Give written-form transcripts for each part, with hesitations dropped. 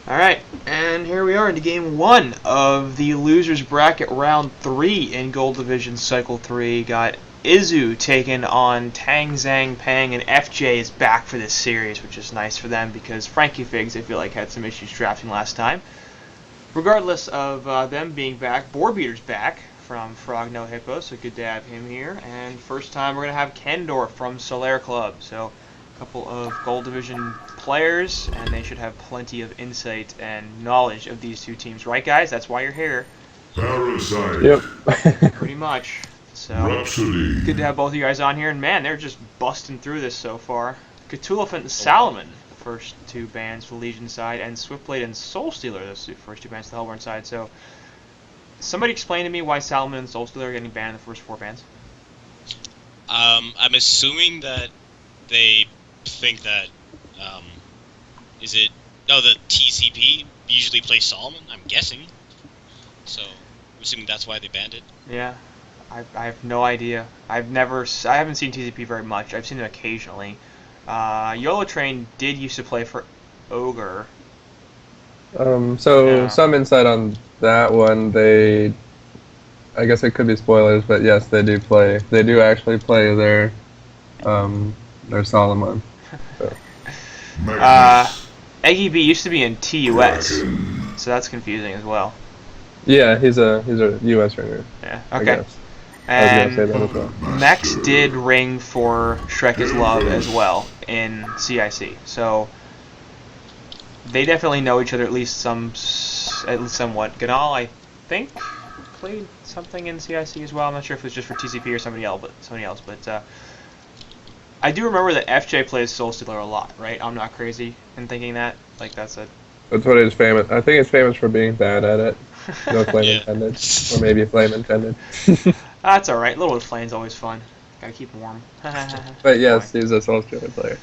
Alright, and here we are into game 1 of the losers bracket round 3 in Gold Division Cycle 3. Got Izu taking on TangZangPang, and FJ is back for this series, which is nice for them because Frankie Figs, I feel like, had some issues drafting last time. Regardless of them being back, Boarbeater's back from Frog No Hippo, so good to have him here. And first time we're going to have Kendor from Solaire Club, so couple of Gold Division players, and they should have plenty of insight and knowledge of these two teams. Right, guys? That's why you're here. Parasite. Yep. Pretty much. So, Rhapsody. good to have both of you guys on here. And man, they're just busting through this so far. Cthulhu and Salomon, the first two bands for the Legion side, and Swiftblade and Soulstealer, those first two bands for the Hellborn side. So, somebody explain to me why Salomon and Soulstealer are getting banned in the first four bands. I'm assuming that they think that, the TZP usually plays Solomon, I'm guessing. So, I'm assuming that's why they banned it. Yeah, I have no idea. I haven't seen TZP very much. I've seen them occasionally. YOLO Train did used to play for Ogre. So some insight on that one. I guess it could be spoilers, but yes, they do play. They do actually play their Solomon. So. Eggy B used to be in TUS, so that's confusing as well. Yeah, he's a US ringer. Yeah. I Okay. guess. And I was gonna say that as well. Mex did ring for Shrek is Love as well in CIC, so they definitely know each other at least somewhat. Ganal, I think, played something in CIC as well. I'm not sure if it was just for TCP or somebody else, but I do remember that FJ plays Soulstealer a lot, right? I'm not crazy in thinking that. Like, that's what he's famous. I think he's famous for being bad at it. No flame intended, or maybe flame intended. That's all right. Little flame's always fun. Gotta keep him warm. But yes, he's a Soulstealer player.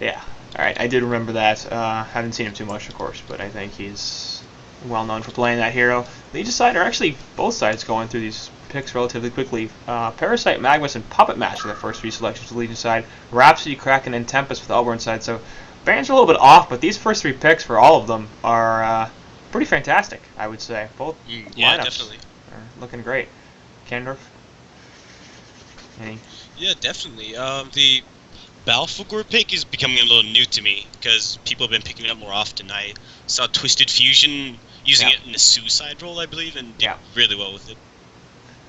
Yeah. All right. I did remember that. Haven't seen him too much, of course, but I think he's well known for playing that hero. Legion side are actually both sides going through these picks relatively quickly. Parasite, Magnus, and Puppet Match are the first three selections for the Legion side. Rhapsody, Kraken, and Tempest for the Hellborn side. So bands are a little bit off, but these first three picks for all of them are pretty fantastic, I would say. Both Yeah, lineups definitely. are looking great. Kendorf? Yeah, definitely. The Balfagor pick is becoming a little new to me because people have been picking it up more often. I saw Twisted Fusion using it in a suicide role, I believe, and did really well with it.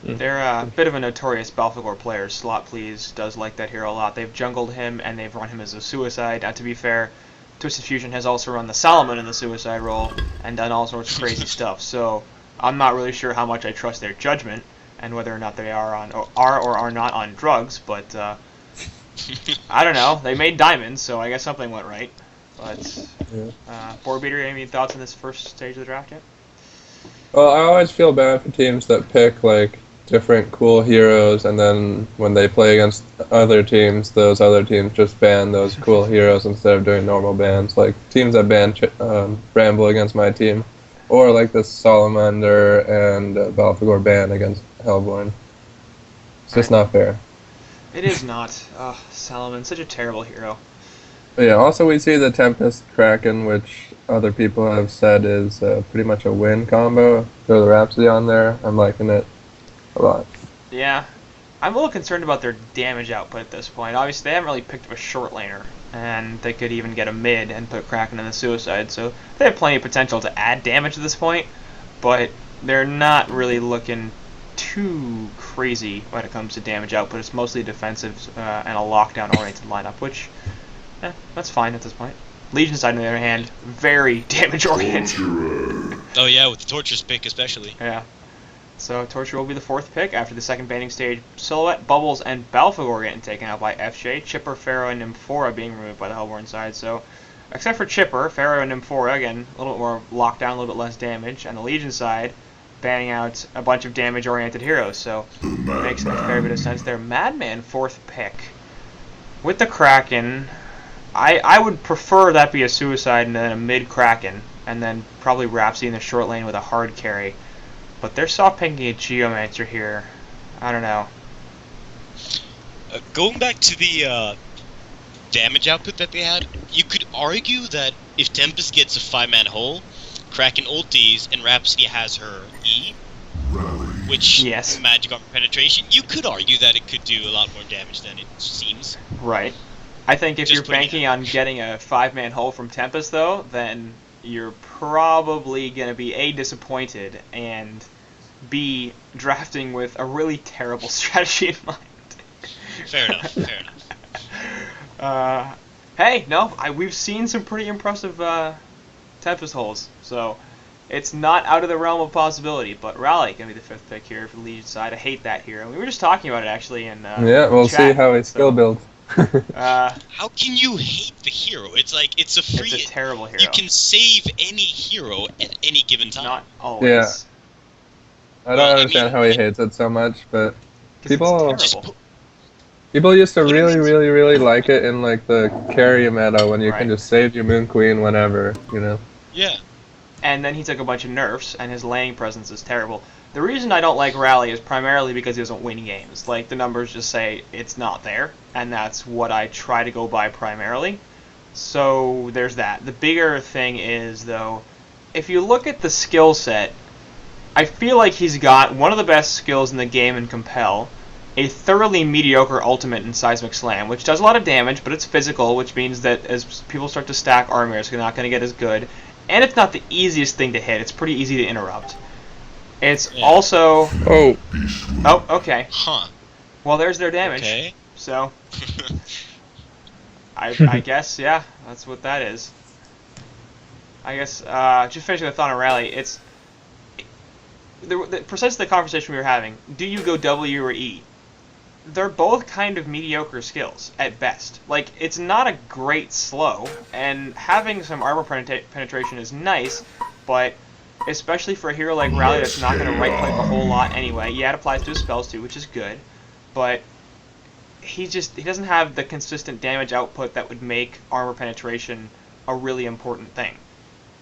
They're a bit of a notorious Balfagor player. Slot Please does like that hero a lot. They've jungled him and they've run him as a suicide. Now, to be fair, Twisted Fusion has also run the Salomon in the suicide role and done all sorts of crazy stuff. So I'm not really sure how much I trust their judgment and whether or not they are not on drugs. But I don't know. They made diamonds, so I guess something went right. But Boarbeater, any thoughts on this first stage of the draft yet? Well, I always feel bad for teams that pick like different cool heroes, and then when they play against other teams, those other teams just ban those cool heroes instead of doing normal bans. Like teams that ban Bramble against my team, or like the Salamander and Balfagor ban against Hellborn. It's just not fair. It is not. Salomon, such a terrible hero. But yeah, also we see the Tempest Kraken, which other people have said is pretty much a win combo. Throw the Rhapsody on there. I'm liking it a lot. Yeah. I'm a little concerned about their damage output at this point. Obviously, they haven't really picked up a short laner, and they could even get a mid and put Kraken in the suicide, so they have plenty of potential to add damage at this point, but they're not really looking too crazy when it comes to damage output. It's mostly defensive and a lockdown-oriented lineup, which, that's fine at this point. Legion side, on the other hand, very damage-oriented. Oh yeah, with the Torture's pick especially. Yeah. So Torture will be the fourth pick after the second banning stage. Silhouette, Bubbles, and Balfagor getting taken out by FJ. Chipper, Pharaoh, and Nymphora being removed by the Hellborn side. So, except for Chipper, Pharaoh, and Nymphora, again, a little bit more lockdown, a little bit less damage. And the Legion side, banning out a bunch of damage-oriented heroes. So, it makes a fair bit of sense there. Madman, fourth pick. With the Kraken, I would prefer that be a suicide and then a mid-Kraken. And then probably Rhapsody in the short lane with a hard carry. But they're soft pinking a Geomancer here. I don't know. Going back to the damage output that they had, you could argue that if Tempest gets a 5-man hole, Kraken ulties, and Rhapsody has her E, which Yes. magic armor penetration, you could argue that it could do a lot more damage than it seems. Right. I think if Just you're putting it banking out. on getting a 5-man hole from Tempest, though, then you're probably going to be A, disappointed, and B, drafting with a really terrible strategy in mind. Fair enough, fair enough. Hey, no, we've seen some pretty impressive Tempest holes, so it's not out of the realm of possibility. But Raleigh going to be the 5th pick here for the Legion side. I hate that hero. We were just talking about it, actually, in Yeah, we'll chat, see how he skill builds. How can you hate the hero? It's like, it's a free... It's a terrible hero. You can save any hero at any given time. Not always. Yeah. I don't Well, I understand mean, how he hates it so much, but 'Cause people it's terrible. people used to What do you really, mean? really, really like it in like the carry meta when you Right. can just save your Moon Queen whenever, you know. Yeah. And then he took a bunch of nerfs, and his laning presence is terrible. The reason I don't like Rally is primarily because he doesn't win games. Like, the numbers just say it's not there, and that's what I try to go by primarily. So, there's that. The bigger thing is, though, if you look at the skill set, I feel like he's got one of the best skills in the game in Compel, a thoroughly mediocre ultimate in Seismic Slam, which does a lot of damage, but it's physical, which means that as people start to stack armor, it's not going to get as good. And it's not the easiest thing to hit. It's pretty easy to interrupt. It's also... Oh. Oh, okay. Huh. Well, there's their damage. Okay. So, I guess, yeah, that's what that is. I guess, just finishing the thought on Rally, it's... precisely the conversation we were having. Do you go W or E? They're both kind of mediocre skills, at best. Like, it's not a great slow, and having some armor penetration is nice, but especially for a hero like Rally that's not going to right-click a whole lot anyway. Yeah, it applies to his spells too, which is good, but he doesn't have the consistent damage output that would make armor penetration a really important thing.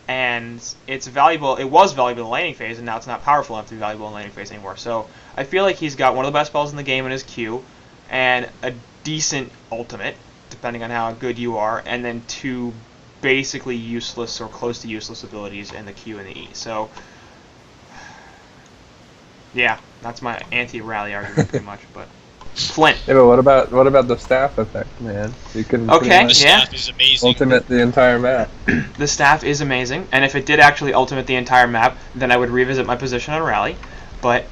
And it's valuable. It was valuable in the laning phase, and now it's not powerful enough to be valuable in the laning phase anymore. So I feel like he's got one of the best spells in the game in his Q, and a decent ultimate, depending on how good you are, and then 2 basically useless or close to useless abilities in the Q and the E. So yeah, that's my anti-Rally argument pretty much. But Flint. Yeah, but what about the staff effect, man? You can Okay, pretty The much yeah. staff is amazing. ultimate the entire map. The staff is amazing, and if it did actually ultimate the entire map, then I would revisit my position on Rally. But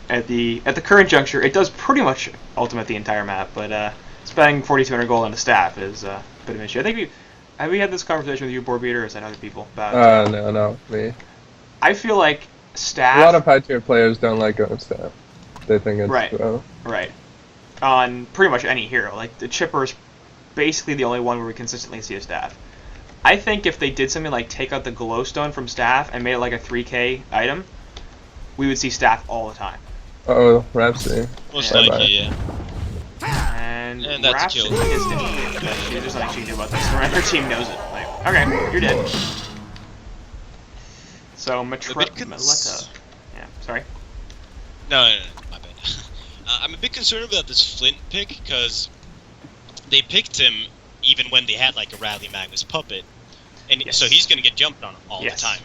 at the current juncture, it does pretty much ultimate the entire map. But spending 4,200 gold on the staff is a bit of an issue. I think have we had this conversation with you, Board Beater, or is that other people about? No, me. I feel like staff. A lot of high tier players don't like going staff. They think it's Right. Right. On pretty much any hero. Like, the Chipper's basically the only one where we consistently see a staff. I think if they did something like take out the glowstone from staff and made it like a 3k item, we would see staff all the time. Uh-oh, Rhapsody. Most Bye-bye. likely, yeah. And And that's a Rhapsody kill. is defeated, but there's nothing she can do about this. The rest of her team knows it. Like, okay, you're dead. So, Maletta. Yeah, sorry. No, my bad. I'm a bit concerned about this Flint pick, because they picked him even when they had like a Rally Magnus puppet, and Yes. so he's going to get jumped on all Yes. the time.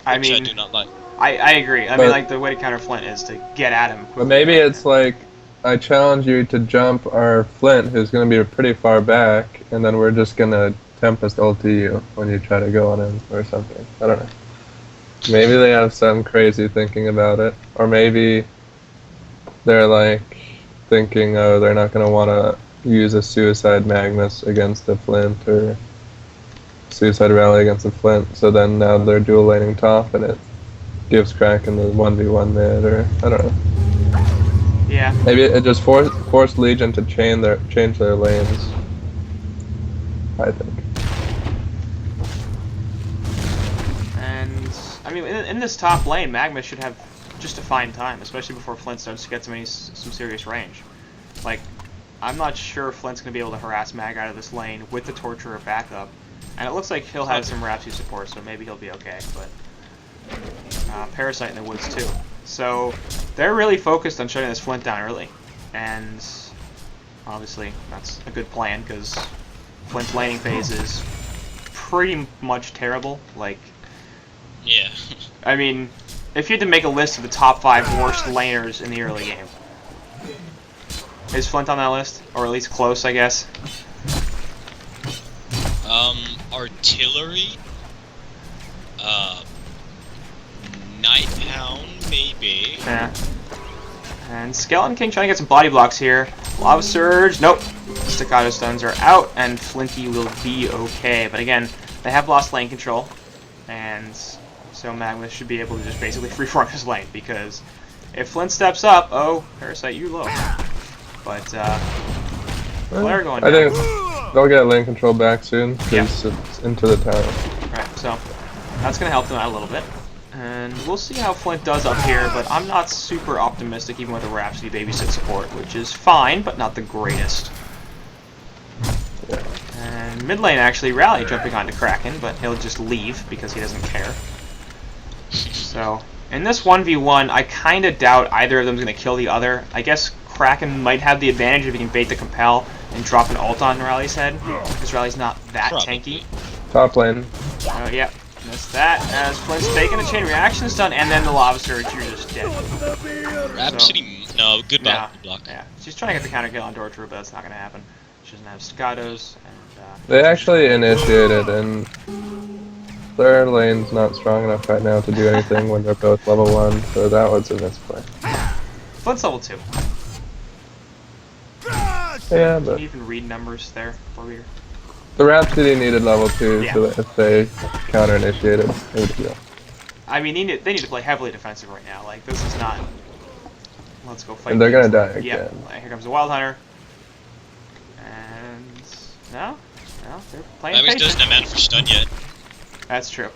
I Which I mean, do not like. I agree. I But- mean, like, the way to counter Flint is to get at him. But maybe it's like, I challenge you to jump our Flint, who's going to be pretty far back, and then we're just going to Tempest ulti you when you try to go on him or something. I don't know. Maybe they have some crazy thinking about it. Or maybe they're like thinking, oh, they're not going to want to use a Suicide Magnus against the Flint or Suicide Rally against the Flint. So then now they're dual laning top and it gives Kraken the 1v1 mid, or I don't know. Yeah. Maybe it just forced Legion to change their lanes. I think. And I mean, in this top lane, Magma should have just a fine time, especially before Flint starts to get some serious range. Like, I'm not sure Flint's gonna be able to harass Mag out of this lane with the Torturer backup, and it looks like he'll have some Rhapsody support, so maybe he'll be okay. But Parasite in the woods too, so they're really focused on shutting this Flint down early, and obviously that's a good plan because Flint's laning phase is pretty much terrible. Like, Yeah. I mean, if you had to make a list of the top 5 worst laners in the early game, is Flint on that list? Or at least close, I guess? Artillery, Nighthound, maybe. Yeah. And Skeleton King trying to get some body blocks here. Lava Surge, nope. Staccato stuns are out, and Flinty will be okay. But again, they have lost lane control, and so Magnus should be able to just basically freeform his lane, because if Flint steps up, oh, Parasite, you low. But, Flare going down. I think they'll get lane control back soon, because it's into the tower. Right, so that's going to help them out a little bit. And we'll see how Flint does up here, but I'm not super optimistic even with a Rhapsody babysit support, which is fine, but not the greatest. Yeah. And mid lane actually Rally jumping onto Kraken, but he'll just leave because he doesn't care. So, in this 1v1, I kind of doubt either of them is going to kill the other. I guess Kraken might have the advantage if he can bait the Compel and drop an ult on Rally's head, because Rally's not that tanky. Top lane. Oh, yeah. Missed that as Flint's taking a chain reaction stun, and then the Lava Surge, you're just dead. Rhapsody, no, good block. Good block. Yeah, she's trying to get the counter kill on Torture, but that's not going to happen. She doesn't have Staccatos, and They actually initiated, and their lane's not strong enough right now to do anything when they're both level 1, so that was a misplay. Flint's level 2. Yeah, Can but you even read numbers there for me? the Rhapsody needed level 2, Yeah. so that if they counter-initiated, it would heal. I mean, they need to play heavily defensive right now. Like, this is not... Let's go fight. And they're gonna die Yeah, again. here comes the Wild Hunter. And... No, they're playing Magnus patient. doesn't have mana for stun yet. That's true.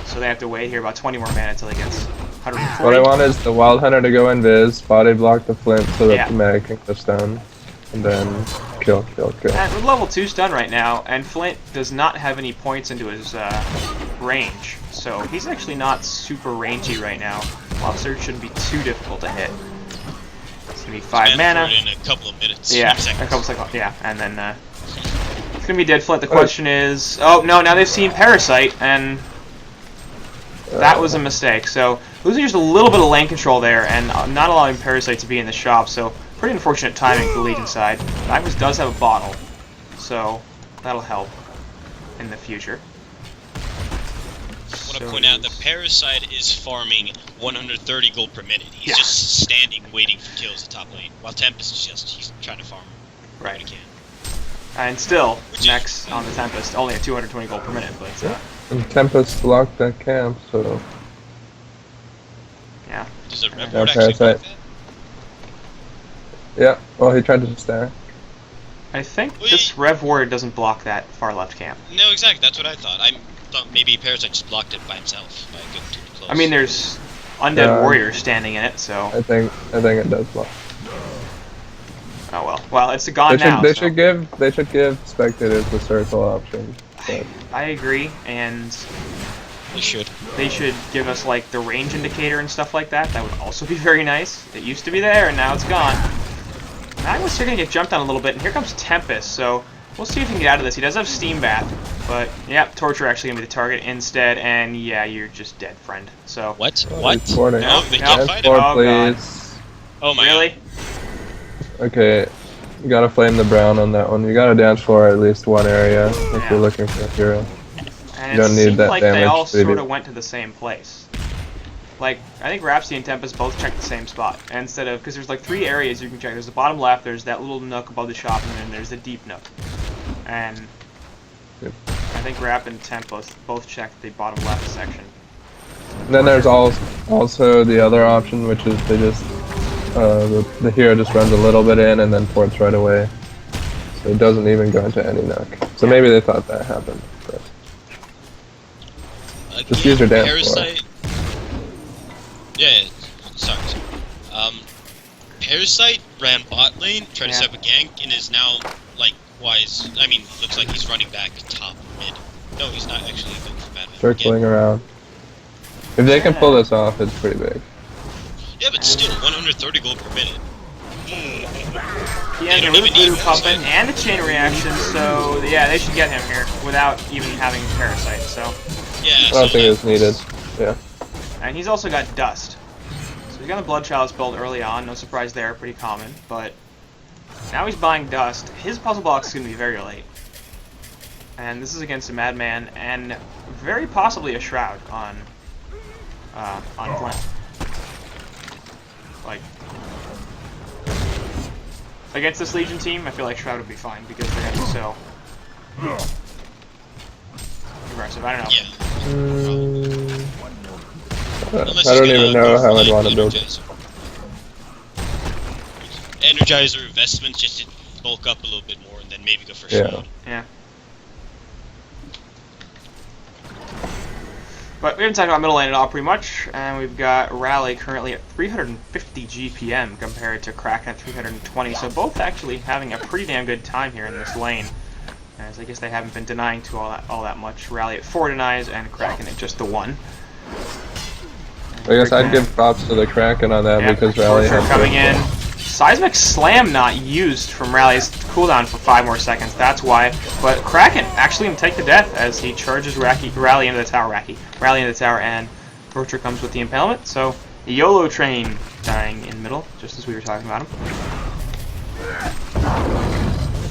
So they have to wait here about 20 more mana until he gets 140. What I want is the Wild Hunter to go invis, body block the Flint so that Yeah. the Mag can go stun, and then kill. And we're level 2 stun right now, and Flint does not have any points into his range. So he's actually not super rangy right now. Lava Surge shouldn't be too difficult to hit. It's going to be 5 mana. In a couple of minutes. Yeah, a seconds. couple seconds. Yeah, and then it's gonna be dead Flint. The question is, oh no, now they've seen Parasite, and that was a mistake. So losing just a little bit of lane control there, and not allowing Parasite to be in the shop. So pretty unfortunate timing for the Legion side. Magnus does have a bottle, so that'll help in the future. I want to point out that Parasite is farming 130 gold per minute. He's just standing waiting for kills at top lane, while Tempest is he's trying to farm Right. what he can. And still, next on the Tempest, only at 220 gold per minute, but And Tempest blocked that camp, so... yeah. Does a Red Yeah, Ward actually block Parasite. that? Yeah, well he tried to stack. I think this Rev Warrior doesn't block that far left camp. No, exactly. That's what I thought. I thought maybe Parasite just blocked it by himself by getting too close. I mean, there's undead warriors standing in it, so. I think it does block. Oh well. Well, it's gone now. They so. should give spectators the circle option. But I agree, and they should. they should give us like the range indicator and stuff like that. That would also be very nice. It used to be there, and now it's gone. Magnus are gonna get jumped on a little bit, and here comes Tempest. So we'll see if he can get out of this. He does have Steam Bath, but yeah, Torture actually gonna be the target instead, and yeah, you're just dead, friend. So What? What? Sporting. No, they No. can't fight Sport, him. Oh, God. please. Oh my really? god. Okay, you gotta flame the brown on that one. You gotta dance for at least one area if Yeah. you're looking for a hero. And You don't it need seemed that like they damage all to be- sort of went to the same place. Like, I think Rhapsody and Tempest both checked the same spot. And instead of, because there's like 3 areas you can check. There's the bottom left, there's that little nook above the shop, and then there's the deep nook. And Yep. I think Rap and Temp both checked the bottom left section. And then there's also the other option, which is they just the hero just runs a little bit in and then ports right away, so it doesn't even go into any nook. So maybe they thought that happened. But Again, Just use your dance Parasite. Yeah, sorry. Parasite ran bot lane, tried to set up a gank, and is now like wise. I mean, looks like he's running back top mid. No, he's not actually going for bad mid. circling around. If they can pull this off, it's pretty big. Yeah, but still, 130 gold per minute. He has a really blue puppet and a chain reaction, so yeah, they should get him here without even having Parasite. So Yeah, I don't think it's needed. Yeah. and he's also got Dust. So he's got the Blood Chalice build early on, no surprise there, pretty common. But now he's buying Dust. His puzzle box is going to be very late. And this is against a Madman and very possibly a Shroud on Flint. Like, against this Legion team, I feel like Shroud would be fine because they're going to be so aggressive. I don't know. Unless I he's don't gonna even go know for, how I'd like, want to build. Energizer investments just to bulk up a little bit more and then maybe go for Shroud. Yeah. But we haven't talked about middle lane at all, pretty much, and we've got Rally currently at 350 GPM compared to Kraken at 320, so both actually having a pretty damn good time here in this lane, as I guess they haven't been denying to all that much. Rally at 4 denies and Kraken at just the 1. I guess I'd give props to the Kraken on that because Rally Torture has coming in. Seismic Slam not used from Rally's cooldown for 5 more seconds, that's why. But Kraken actually going to take the death as he charges Rally into the tower, Rally into the tower, and Torture comes with the impalement. So, the YOLO train dying in middle, just as we were talking about him.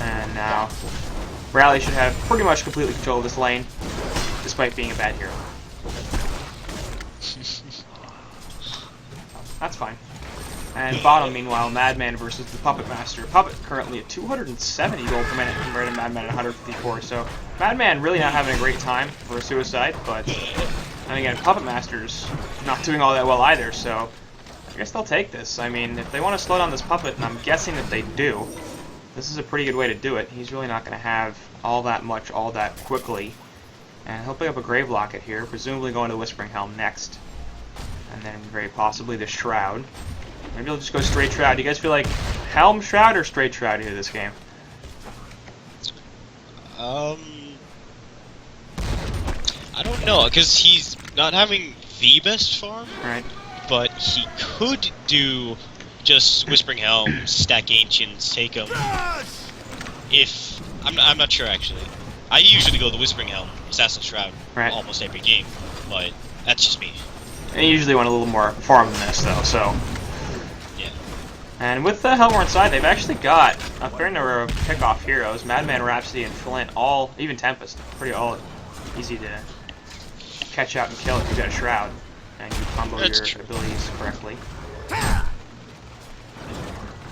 And now, Rally should have pretty much completely control of this lane, despite being a bad hero. That's fine. And bottom, meanwhile, Madman versus the Puppet Master. Puppet currently at 270 gold per minute compared to Madman at 154. So Madman really not having a great time for a suicide, but and again, Puppet Master's not doing all that well either. So I guess they'll take this. I mean, if they want to slow down this Puppet, and I'm guessing that they do, this is a pretty good way to do it. He's really not going to have all that much all that quickly, and he'll pick up a Grave Locket here, presumably going to Whispering Helm next, and then very possibly the Shroud. Maybe he'll just go straight Shroud. Do you guys feel like Helm Shroud or straight Shroud here this game? I don't know, because he's not having the best farm, Right. but he could do just Whispering Helm, stack Ancients, take him. If I'm not sure actually. I usually go the Whispering Helm, Assassin Shroud, Right. almost every game, but that's just me. And you usually want a little more farm than this, though. So. And with the Hellborn side, they've actually got a fair number of pickoff heroes. Madman, Rhapsody, and Flint, all, even Tempest, pretty all easy to catch out and kill if you've got a Shroud and you combo your abilities correctly.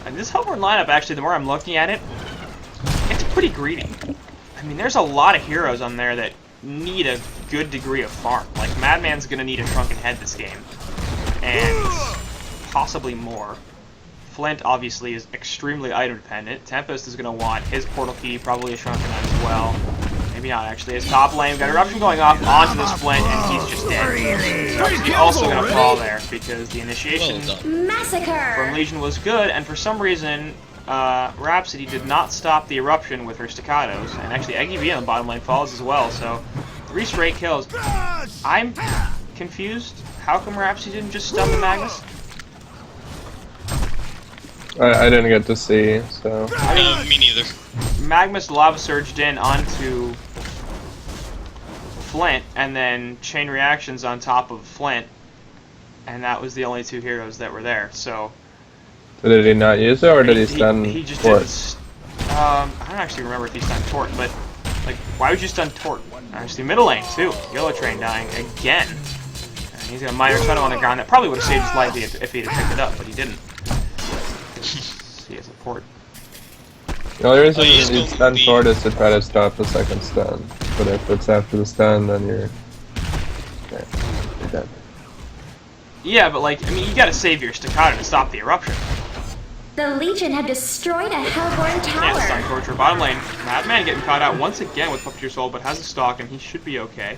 And this Hellborn lineup, actually, the more I'm looking at it, it's pretty greedy. I mean, there's a lot of heroes on there that need a good degree of farm. Like, Madman's going to need a Shrunken Head this game, and possibly more. Flint, obviously, is extremely item dependent. Tempest is going to want his portal key, probably a Shrunken Head as well. Maybe not, actually. His top lane, we've got Eruption going off onto this Flint, and he's just dead. He's also going to fall there, because the initiation from Legion was good, and for some reason, Rhapsody did not stop the Eruption with her staccatos, and actually Eggy V on the bottom lane falls as well, so 3 straight kills. I'm confused. How come Rhapsody didn't just stun the Magnus? I didn't get to see, so. Me neither. Magnus lava surged in onto Flint, and then chain reactions on top of Flint, and that was the only 2 heroes that were there. So. Did he not use it, or did he stun? He just Tort? didn't. I don't actually remember if he stunned Tort, but like, why would you stun Tort? Actually, middle lane too. Yellow Train dying again, and he's got a minor tunnel on the ground that probably would have saved his life if he had picked it up, but he didn't. He has a port. The only reason you stun Tort is to try to stop the second stun. But if it's after the stun, then you're dead. Yeah, but like, I mean, you gotta save your staccato to stop the eruption. The Legion have destroyed a Hellborn tower. Yeah, Stun Torture. Bottom lane, Madman getting caught out once again with Puppeteer Soul, but has a stock and he should be okay.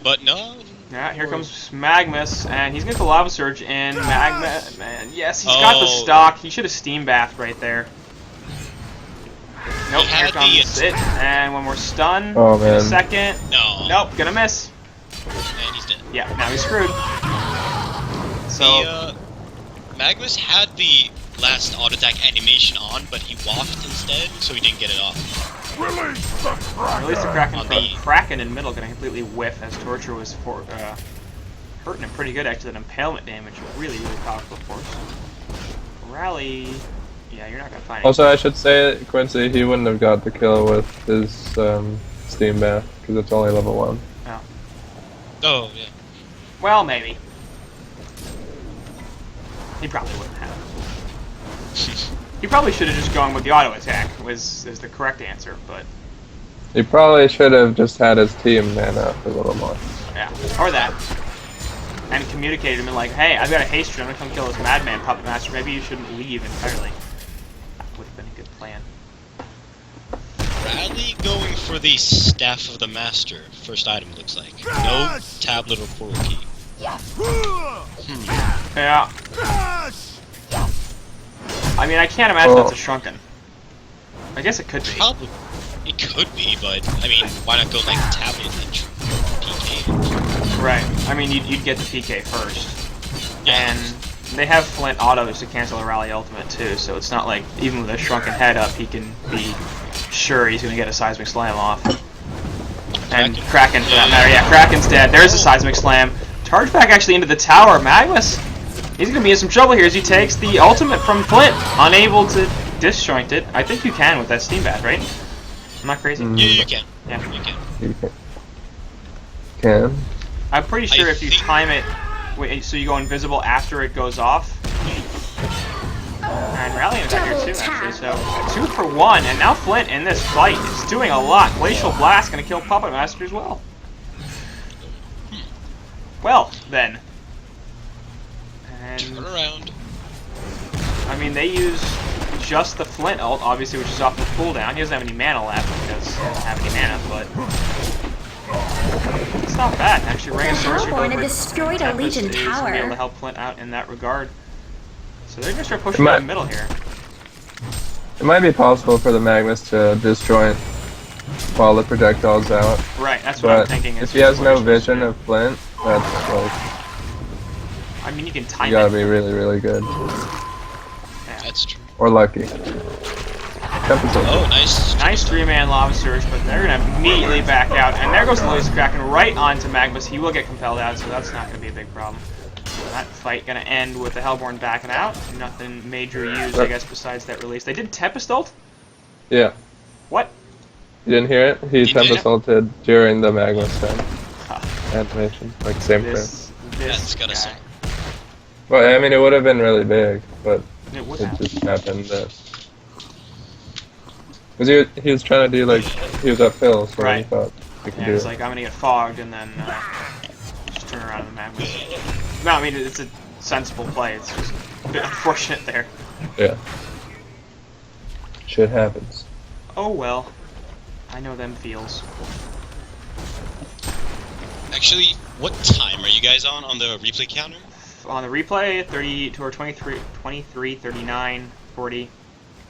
But no. Yeah, here comes Magnus, and he's going to Lava Surge in. Man, yes, he's got the stock. He should have Steam Bathed right there. Nope, here comes it. And one more stun in a second. No. Nope, gonna miss. And he's dead. Yeah, now he's screwed. So, Magnus had the last auto attack animation on, but he walked instead, so he didn't get it off. Release the Release the Kraken. On the- Kraken in middle gonna completely whiff as Torture was hurting him pretty good. Actually, that impalement damage really, really powerful, of course. Rally. Yeah, you're not gonna find it. Also, I should say, Quincy, he wouldn't have got the kill with his Steam Bath, because it's only level 1. Oh, yeah. Well, maybe. He probably wouldn't have. He probably should have just gone with the auto attack. Is the correct answer, but He probably should have just had his team man up a little more. yeah, or that. And communicated him and like, hey, I've got a haste run. I'm gonna come kill this madman puppet master. Maybe you shouldn't leave entirely. That would have been a good plan. Bradley going for the Staff of the Master. First item looks like. No tablet or portal key. Yeah. Crash! I mean, I can't imagine that's a shrunken. I guess it could be. Probably. It could be, but I mean, why not go like tablet and PK? Right. I mean, you'd get the PK first. Yeah. And they have Flint autos to cancel a rally ultimate too, so it's not like even with a shrunken head up, he can be sure he's gonna get a seismic slam off. And Kraken for that matter. Yeah, Kraken's dead. There's a seismic slam. Charge back actually into the tower. Magnus, he's gonna be in some trouble here as he takes the ultimate from Flint, unable to disjoint it. I think you can with that steam bath, right? I'm not crazy. Yeah, you can. Yeah. You can. You can. I'm pretty sure I if you think- time it, so you go invisible after it goes off. And Rallying attack here too, actually. So 2 for 1, and now Flint in this fight is doing a lot. Glacial Blast gonna kill Puppet Master as well. Well then, and Turn around. I mean they use just the Flint ult, obviously, which is off the cooldown. He doesn't have any mana left because he doesn't have any mana, but it's not bad. Actually, Ring of Sorcery Hellborn over had destroyed a Tempest Legion is gonna be able to tower. help Flint out in that regard. So they're gonna start pushing down the middle here. It might be possible for the Magnus to disjoint while the projectile's out. Right, that's what I'm But thinking. if he has no vision of Flint, that's like, I mean, you can you time gotta it. be really, really good. That's true. Or lucky. Tempest ult. Oh, nice. Nice 3-man Lava Surge, but they're gonna immediately back out. And there goes the Laser Kraken right onto Magnus. He will get compelled out, so that's not gonna be a big problem. That fight gonna end with the Hellborn backing out. Nothing major used, I guess, besides that release. They did Tempest ult? Yeah. What? You didn't hear it? He did? Tempest ulted during the Magnus thing. Huh. Animation. Like, same frame. This That's gotta guy. suck. Well, I mean, it would have been really big, but It would it have. just happened that. Because he was trying to do, like, he was uphill, so he Right. thought he could Yeah, do it's it. like, I'm gonna get fogged and then just turn around and Magnus. No, I mean, it's a sensible play. It's just a bit unfortunate there. Yeah. Shit happens. Oh well. I know them feels. Actually, what time are you guys on the replay counter? On the replay, 32 or 23, 39, 40,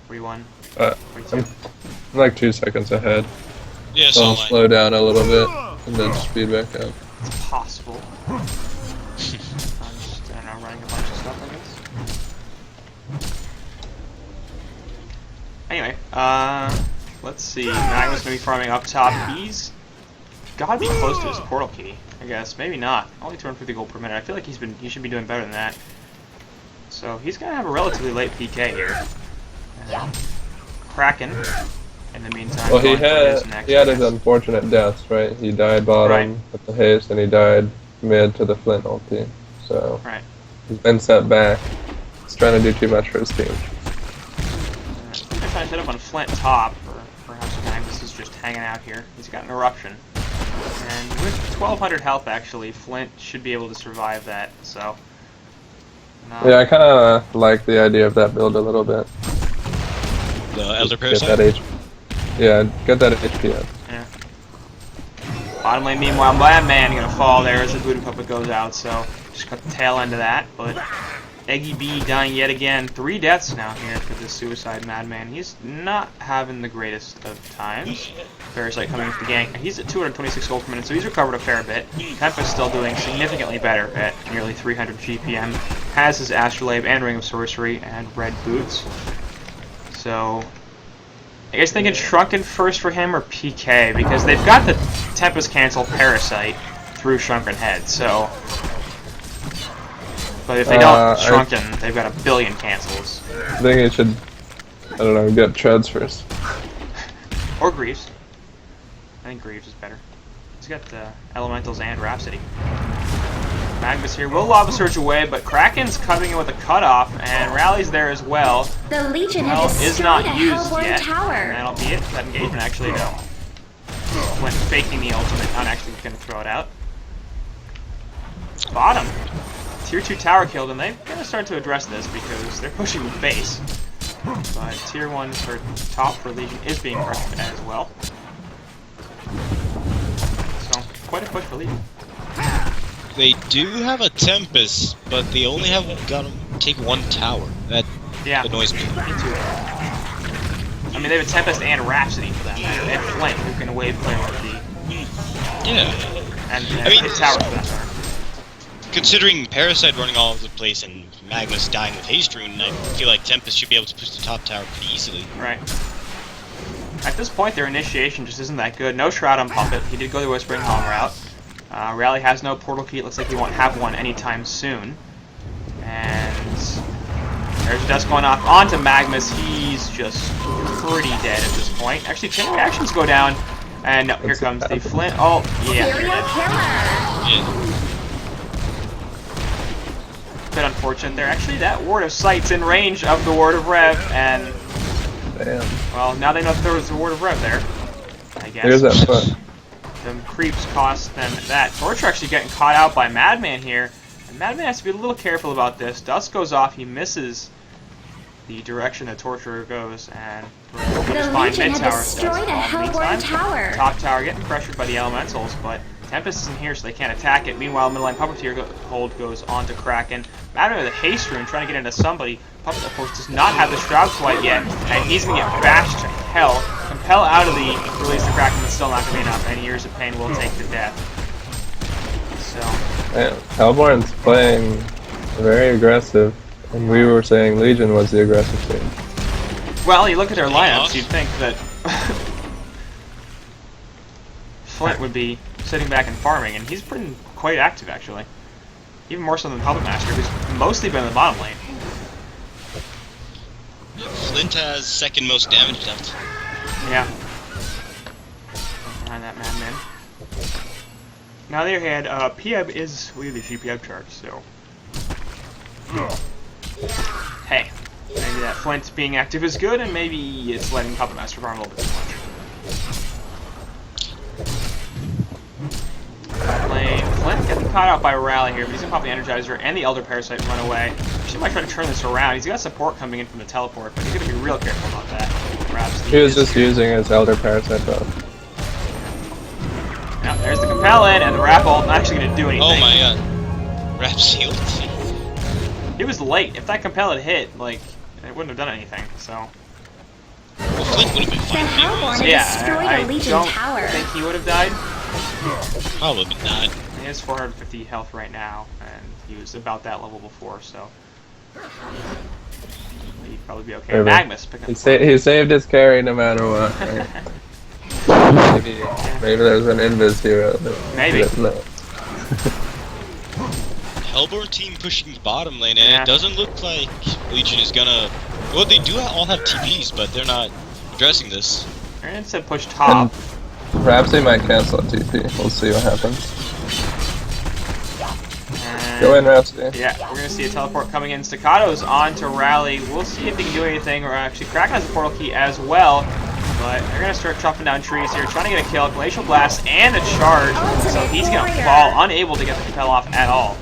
41, Uh, 42. I'm like 2 seconds ahead. Yeah, So so I'll am I. slow down a little bit and then speed back up. It's possible. I'm just, I don't know, running a bunch of stuff, I guess. Anyway, let's see. Magnus gonna be farming up top. He's gotta be close to his portal key, I guess. Maybe not. Only 250 gold per minute. I feel like he should be doing better than that. So he's gonna have a relatively late PK here. Kraken. In the meantime, Well, he going for his had next his guess. unfortunate deaths, right? He died bottom Right. with the haste, and he died mid to the Flint ulti. So Right. he's been set back. He's trying to do too much for his team. I'm trying to set up on Flint top, or perhaps Magnus is just hanging out here. He's got an eruption. And with 1200 health, actually, Flint should be able to survive that, so... no. Yeah, I kind of like the idea of that build a little bit. The Elder Get that Parasite? get that HP up. Yeah. Bottom lane, meanwhile, Madman gonna fall there as the Voodoo Puppet goes out, so just cut the tail end of that, but Eggy B dying yet again. 3 deaths now here for the Suicide Madman. He's not having the greatest of times. Parasite coming with the gank. He's at 226 gold per minute, so he's recovered a fair bit. Tempest still doing significantly better at nearly 300 GPM. Has his Astrolabe and Ring of Sorcery and red boots. So, I guess thinking Shrunken first for him or PK, because they've got the Tempest cancel Parasite through Shrunken Head, so... But if they don't Shrunken, they've got a billion cancels. I think he should, I don't know, get Treads first. Or Greaves. I think Greaves is better. He's got Elementals and Rhapsody. Magnus here will Lava Surge away, but Kraken's coming in with a cutoff, and Rally's there as well. The Legion Well, has is destroyed not a used Hellborn yet. tower. And that'll be it. That engagement actually went faking the ultimate, not actually going to throw it out. Bottom. Tier 2 tower killed, and they've kind of started to address this because they're pushing the base. But Tier 1 for top for Legion is being crushed as well. So, quite a push for Legion. They do have a Tempest, but they only have got to take 1 tower. That annoys me. Me too. I mean, they have a Tempest and Rhapsody for that matter. And Flint, who can wave clear with the... Yeah. And hit towers for that matter. Considering Parasite running all over the place and Magnus dying with Haste Rune, I feel like Tempest should be able to push the top tower pretty easily. Right. At this point, their initiation just isn't that good. No Shroud on Puppet. He did go the Whispering Helm route. Rally has no Portal Key. It looks like he won't have one anytime soon. And there's a dust going off onto Magnus. He's just pretty dead at this point. Actually, chain reactions go down. And no, here comes the Flint. Oh, yeah. Serial killer. Bit unfortunate there. Actually, that Ward of Sight's in range of the Ward of Rev, and Damn. well, now they know that there was a Ward of Rev there. I guess. Here's that foot. The creeps cost them that. Torture actually getting caught out by Madman here, and Madman has to be a little careful about this. Dust goes off. He misses the direction that Torturer goes, and The Legion had destroyed a Hellborn tower. Top tower getting pressured by the Elementals, but Tempest isn't here, so they can't attack it. Meanwhile, middle line Puppeteer hold goes on to Kraken. Madman with a Haste Rune trying to get into somebody. Puppet, of course, does not have the Shroud quite yet, and he's going to get bashed to hell. Compel out of the release the Kraken, but still not going to be enough, and Years of Pain will take the death. So. Man, Hellborn's playing very aggressive, and we were saying Legion was the aggressive team. Well, you look at their lineups, you'd think that Flint would be sitting back and farming, and he's been quite active actually. Even more so than the Puppet Master, who's mostly been in the bottom lane. Flint has second most damage dealt. Yeah. Behind that Madman. Now, on the other hand, Pieb is with the GPM chart, so. Hey, maybe that Flint being active is good, and maybe it's letting Puppet Master farm a little bit too much. Flint getting caught out by Rally here, but he's gonna pop the Energizer and the Elder Parasite and run away. He might try to turn this around. He's got support coming in from the teleport, but he's gonna be real careful about that. Perhaps He was just using his Elder Parasite though. Now, there's the Compel in, and the Wrap ult not actually gonna do anything. Oh my god. Wrap Shield. It was late. If that Compel had hit, like, it wouldn't have done anything, so. Well, Flint would have been The fine. Hellborn So, had destroyed I a Legion don't tower. think he would have died. Probably not. He has 450 health right now, and he was about that level before, so. He'd probably be okay. Maybe. Magnus picking up. He saved his carry no matter what. Maybe there's an Invis hero. Maybe. No. Hellborn team pushing the bottom lane, and Yeah. it doesn't look like Legion is gonna. Well, they do all have TPs, but they're not addressing this. Aaron said push top. Rhapsody might cancel a TP. We'll see what happens. And Go in, Rhapsody. yeah, we're gonna see a teleport coming in. Staccatos on to Rally. We'll see if they can do anything, or actually Kraken has a portal key as well. But they're gonna start chopping down trees here, trying to get a kill. Glacial Blast and a charge, so he's gonna fall, unable to get the Compel off at all.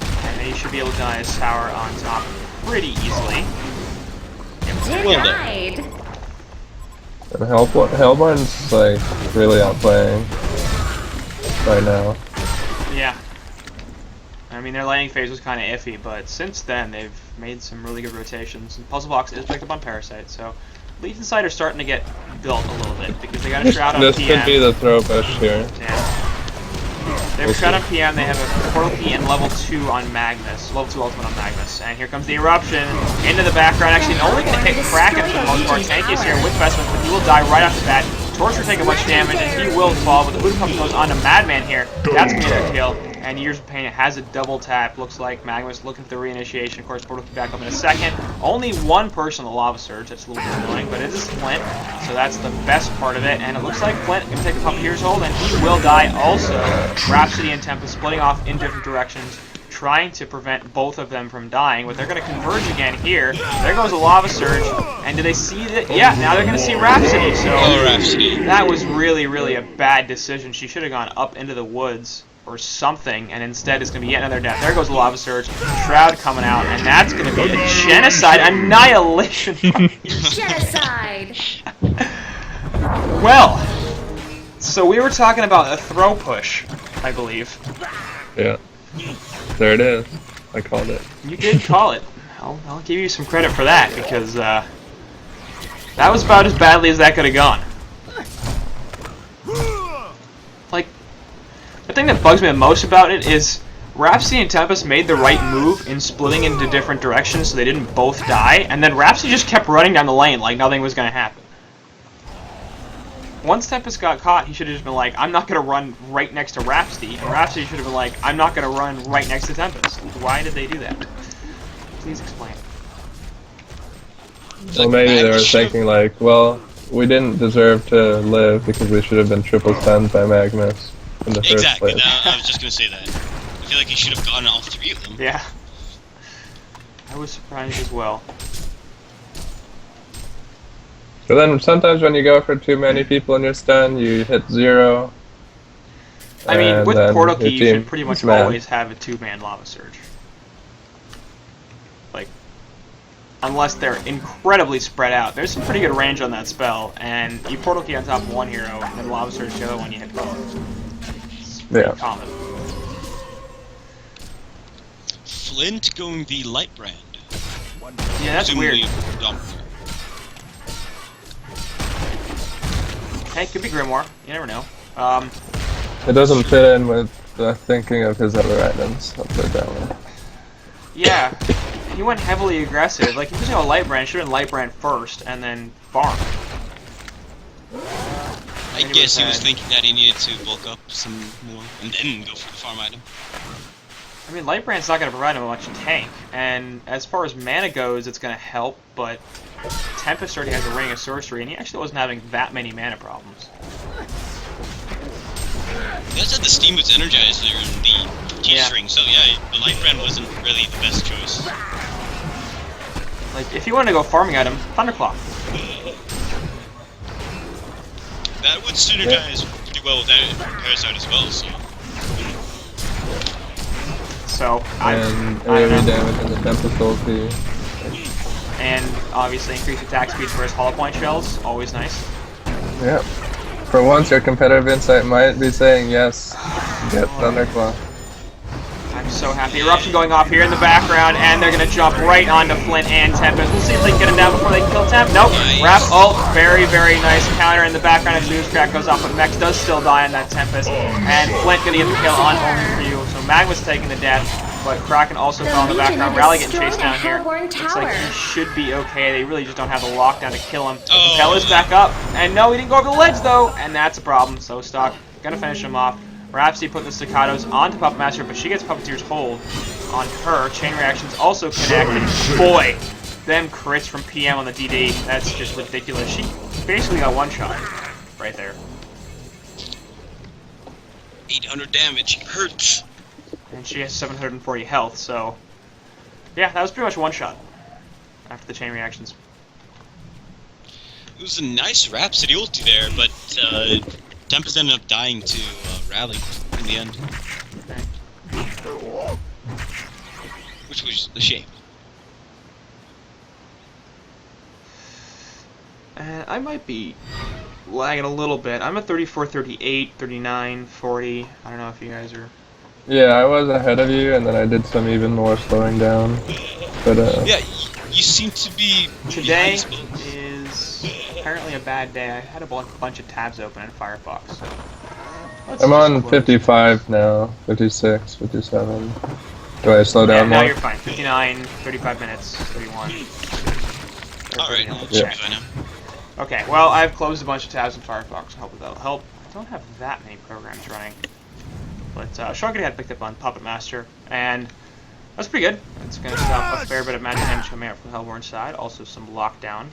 And he should be able to deny his tower on top pretty easily. Denied. And Hellborn's like really outplaying right now. Yeah. I mean, their laning phase was kind of iffy, but since then they've made some really good rotations. And Puzzle Box is picked up on Parasite, so Legion side are starting to get built a little bit because they got a Shroud on This PM. could be the throw push here. Yeah. They have a Shroud on PM, they have a Portal Key and level 2 on Magnus, level 2 ultimate on Magnus. And here comes the Eruption into the background, actually only going to hit Kraken for the most part. Tanky is here with Vestments, but he will die right off the bat. Torture taking much damage, and he will fall, but the Voodoo Pump goes on to Madman here. That's going to be their kill, and Years of Pain has a double tap. Looks like Magnus looking for the reinitiation. Of course, Portal Key back up in a second. Only one person on the Lava Surge. That's a little bit annoying, but it is Flint, so that's the best part of it. And it looks like Flint can take a Puppeteer's hold, and he will die also. Rhapsody and Tempest splitting off in different directions, trying to prevent both of them from dying, but they're going to converge again here. There goes a Lava Surge, and do they see it? Yeah, now they're going to see Rhapsody, so Rhapsody. that was really, really a bad decision. She should have gone up into the woods or something, and instead it's going to be yet another death. There goes the Lava Surge, Shroud coming out, and that's going to be a genocide, annihilation. Genocide! Well, so we were talking about a throw push, I believe. Yeah. There it is. I called it. You did call it. I'll give you some credit for that, because that was about as badly as that could have gone. Like, the thing that bugs me the most about it is Rhapsody and Tempest made the right move in splitting into different directions so they didn't both die, and then Rhapsody just kept running down the lane like nothing was going to happen. Once Tempest got caught, he should have just been like, I'm not going to run right next to Rhapsody, and Rhapsody should have been like, I'm not going to run right next to Tempest. Why did they do that? Please explain. Well, maybe they were thinking like, well, we didn't deserve to live because we should have been triple stunned by Magnus in the first place. I was just going to say that. I feel like he should have gotten all three of them. Yeah. I was surprised as well. But then sometimes when you go for too many people in your stun, you hit 0. I mean, with then Portal Key, your you team should pretty much is mad. always have a 2-man Lava Surge. Like, unless they're incredibly spread out. There's some pretty good range on that spell, and you Portal Key on top of one hero, and then Lava Surge the other one, you hit both. It's pretty common. Flint going the light brand. Yeah, that's Presumably weird. Doppler. Hey, could be Grimoire. You never know. It doesn't fit in with the thinking of his other items. I'll put it that way. Yeah, he went heavily aggressive. Like, if he was going to Light Brand, should have been Light Brand first, and then farm. I guess he was thinking that he needed to bulk up some more and then go for the farm item. I mean, Light Brand's not going to provide him much tank, and as far as mana goes, it's going to help, but Tempest already has a Ring of Sorcery, and he actually wasn't having that many mana problems. He also had the Steamboot's Energizer and the G-String, so yeah, the Light Brand wasn't really the best choice. Like, if you want to go farming item, Thunderclaw. That would synergize pretty well with that Parasite as well, so... So, I And don't know. AoE damage and the Tempest ulti. And obviously increased attack speed for his Hollow Point shells, always nice. Yep. For once, your competitive insight might be saying yes. Get Thunderclaw. I'm so happy. Eruption going off here in the background, and they're going to jump right onto Flint and Tempest. We'll see if they can get him down before they kill Temp. Nope. Nice. Wrap ult. Very, very nice counter in the background as News Crack goes off, but Mex does still die on that Tempest. And Flint going to get the kill on Only For You. So Magma's taking the death, but Kraken also fell in the background. Rally getting chased down here. Looks like he should be okay. They really just don't have the lockdown to kill him. Compel is back up. And no, he didn't go over the ledge, though. And that's a problem. So Stock going to finish him off. Rhapsody putting the staccatos onto Puppet Master, but she gets Puppeteer's hold on her. Chain reactions also connected. Boy, them crits from PM on the DD, that's just ridiculous. She basically got one shot right there. 800 damage, hurts. And she has 740 health, so... yeah, that was pretty much one shot after the chain reactions. It was a nice Rhapsody ulti there, but Tempest ended up dying to Rally in the end. Okay. Which was a shame. I might be lagging a little bit. I'm at 34, 38, 39, 40. I don't know if you guys are Yeah, I was ahead of you, and then I did some even more slowing down. But Yeah, you seem to be Today behind spells. is apparently a bad day. I had a bunch of tabs open in Firefox. So let's I'm just on close. 55 now, 56, 57. Do I slow Yeah, down now more? you're fine. 59, 35 minutes, 31. Alright, Everybody it else should check. be fine now. Okay, well, I've closed a bunch of tabs in Firefox. I hope that'll help. I don't have that many programs running. But Shrunken had picked up on Puppet Master, and that's pretty good. It's going to stop a fair bit of magic damage coming out from the Hellborn side. Also some lockdown.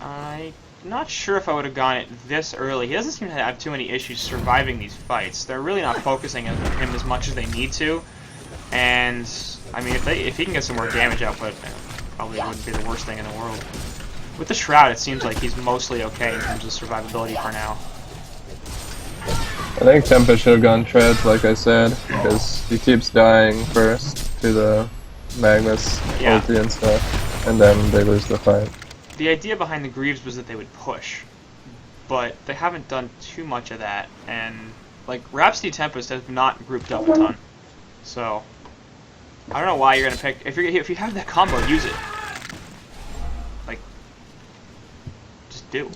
I'm not sure if I would have gone it this early. He doesn't seem to have too many issues surviving these fights. They're really not focusing on him as much as they need to. And, I mean, if he can get some more damage output, it probably wouldn't be the worst thing in the world. With the Shroud, it seems like he's mostly okay in terms of survivability for now. I think Tempest should have gone treads, like I said, because he keeps dying first to the Magnus Yeah. ulti and stuff, and then they lose the fight. The idea behind the Greaves was that they would push, but they haven't done too much of that, and like Rhapsody Tempest has not grouped up a ton. So I don't know why you're gonna pick if you have that combo, use it. Like, just do.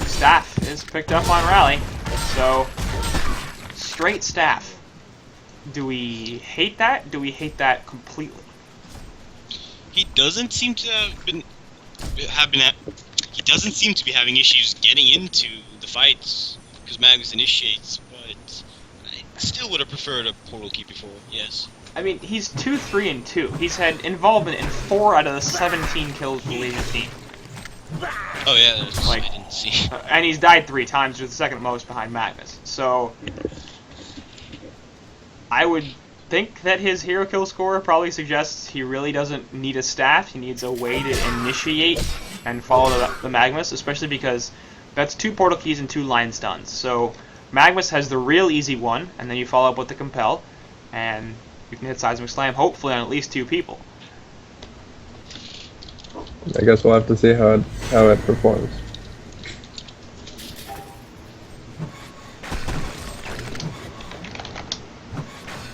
Staff is picked up on Rally, so straight staff. Do we hate that? Do we hate that completely? He doesn't seem to he doesn't seem to be having issues getting into the fights because Magnus initiates, but I still would have preferred a portal key before, yes. I mean, he's 2, 3, and 2. He's had involvement in 4 out of the 17 kills for the Legion team. Oh yeah, that's Like, I didn't see. And he's died 3 times, which is the second most behind Magnus. So I would think that his hero kill score probably suggests he really doesn't need a staff. He needs a way to initiate and follow the Magnus, especially because that's 2 portal keys and 2 line stuns. So Magnus has the real easy one, and then you follow up with the Compel, and you can hit Seismic Slam hopefully on at least 2 people. I guess we'll have to see how it performs.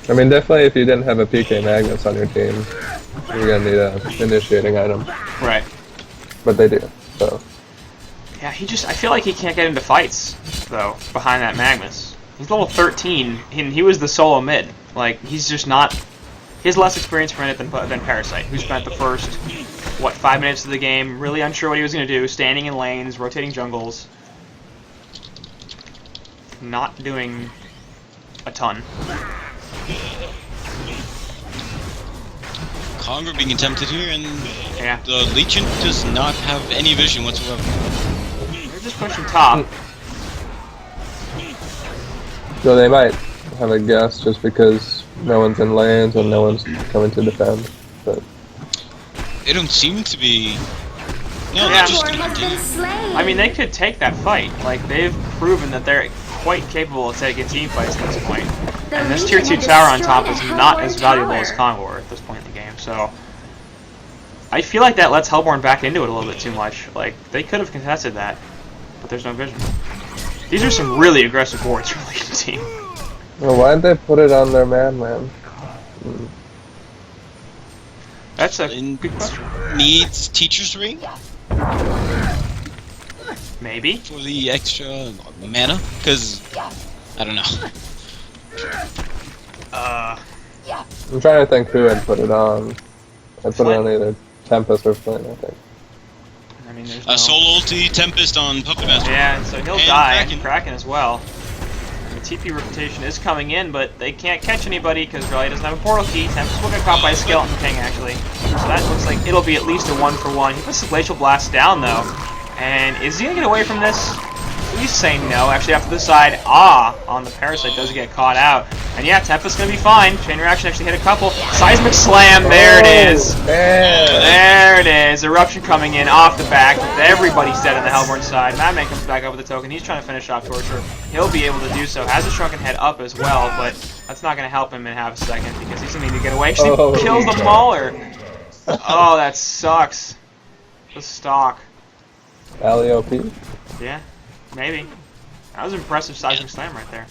I mean, definitely if you didn't have a PK Magnus on your team, you're gonna need a initiating item. Right. But they do, so. Yeah, I feel like he can't get into fights, though, behind that Magnus. He's level 13, and he was the solo mid. Like, he's just not... He has less experience for it than Parasite, who spent the first, 5 minutes of the game, really unsure what he was going to do, standing in lanes, rotating jungles. Not doing a ton. Congo being attempted here, and Yeah. the Legion does not have any vision whatsoever. They're just pushing top. So they might have a guess just because no one's in lanes and no one's coming to defend. But They don't seem to be. No, Yeah. they're just Hellborn gonna has do. been slain. I mean, they could take that fight. Like, they've proven that they're quite capable of taking team fights at this point. The And this Legion tier 2 have tower on top is destroyed a not Hellborn as valuable tower. as Convor at this point in the game, so I feel like that lets Hellborn back into it a little bit too much. Like, they could have contested that, but there's no vision. These are some really aggressive wards for the Legion team. well, why'd they put it on their man? That's a And good question. needs Teacher's Ring Maybe. for the extra mana, because I don't know. I'm trying to think who had put it on. I put it on either Tempest or Flint, I think. I mean, there's no... Soul Ulti Tempest on Puppet Master. Yeah, so he'll And die, Kraken. and Kraken as well. The TP reputation is coming in, but they can't catch anybody because Raleigh doesn't have a portal key. Tempest will get caught by a Skeleton King, actually. So that looks like it'll be at least a 1-for-1. He puts the Glacial Blast down, though. And is he going to get away from this? Please say no. Actually, after the side, on the Parasite does get caught out. And yeah, Tempest's going to be fine. Chain Reaction actually hit a couple. Seismic Slam, there it is. There it is. Eruption coming in off the back. Everybody's dead on the Hellborn side. Madman comes back up with the token. He's trying to finish off Torture. He'll be able to do so. Has a Shrunken Head up as well, but that's not going to help him in half a second because he's going to need to get away. Actually, Oh. kills the Mauler. Oh, that sucks. The stock. Alley OP? Yeah, maybe. That was impressive seismic slam right there.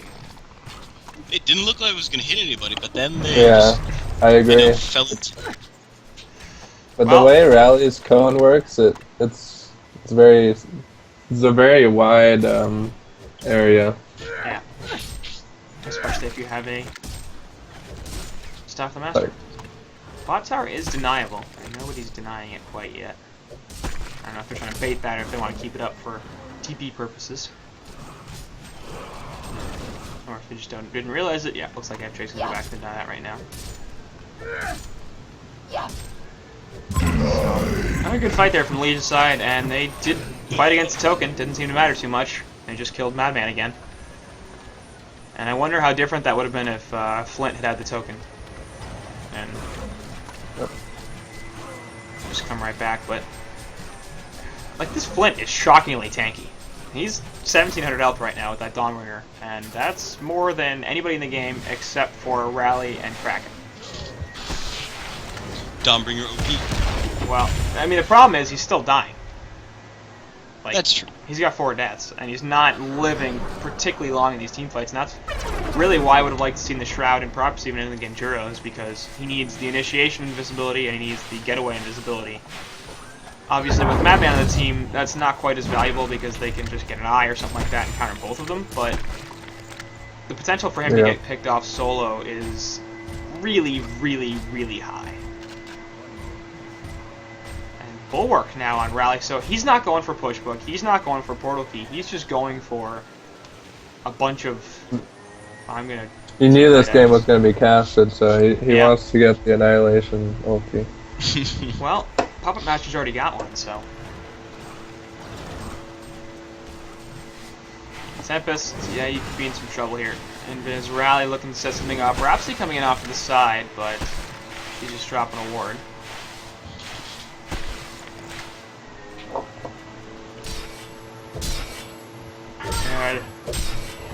It didn't look like it was gonna hit anybody, but then they Yeah, I agree. fell into. But Well- the way Rally's cone works, it's a very wide area. Yeah. Especially if you have a Stop the Master. Like, Bot tower is deniable, and nobody's denying it quite yet. I don't know if they're trying to bait that or if they want to keep it up for TP purposes. Or if they just didn't realize it. Yeah, looks like FJ's gonna go back to deny that right now. A good fight there from the Legion side, and they did fight against the token. Didn't seem to matter too much. They just killed Madman again. And I wonder how different that would have been if Flint had the token. And just come right back, but like this Flint is shockingly tanky. He's 1700 health right now with that Dawnbringer, and that's more than anybody in the game except for Rally and Kraken. Dawnbringer OP. Well, I mean the problem is he's still dying. Like, That's true. He's got 4 deaths, and he's not living particularly long in these team fights, and that's really why I would have liked to see the Shroud and perhaps even in the Genjuros, because he needs the initiation invisibility and he needs the getaway invisibility. Obviously with Madman on the team, that's not quite as valuable because they can just get an eye or something like that and counter both of them, but the potential for him to get picked off solo is really, really, really high. Bulwark now on Rally, so he's not going for pushbook, he's not going for portal key, he's just going for a bunch of he knew this game was going to be casted, so he Yeah. wants to get the Annihilation ulti. Well, Puppet Master's already got one, so Tempest, yeah, you could be in some trouble here. And there's Rally looking to set something up. Rhapsody coming in off to the side, but he's just dropping a ward. Alright.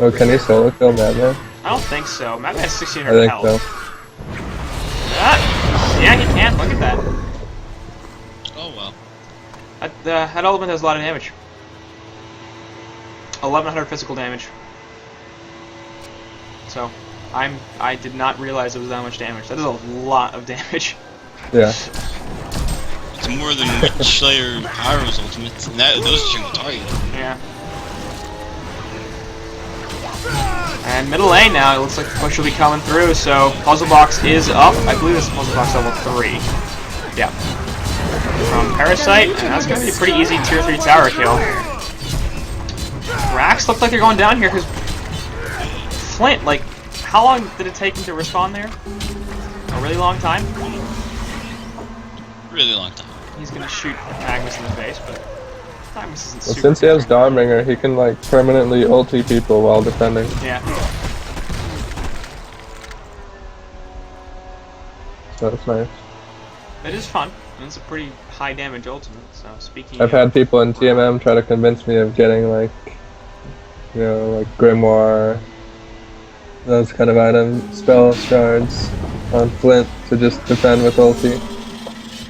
Oh, can he solo kill Madman? I don't think so. Madman has I 1600 think health. so. Ah, yeah, he can. Look at that. Oh well. That element does a lot of damage. 1100 physical damage. So, I did not realize it was that much damage. That is a lot of damage. Yeah. It's more than Witchslayer Pyro's ultimate, and those are single target. Yeah. And middle lane now, it looks like the push will be coming through, so Puzzle Box is up. I believe this is Puzzle Box level 3. Yeah. From Parasite, and that's going to be a pretty easy tier 3 tower kill. Rax look like they're going down here, because Flint, like, how long did it take him to respawn there? A really long time? Really long time. He's going to shoot Magnus in the face, but Magnus isn't Well, super since he has different. Dawnbringer, he can like permanently ulti people while defending. Yeah. So that's nice. It is fun, and it's a pretty high damage ultimate, so speaking I've had people in TMM try to convince me of getting like, you know, like Grimoire, those kind of items, spell shards on Flint to just defend with ulti.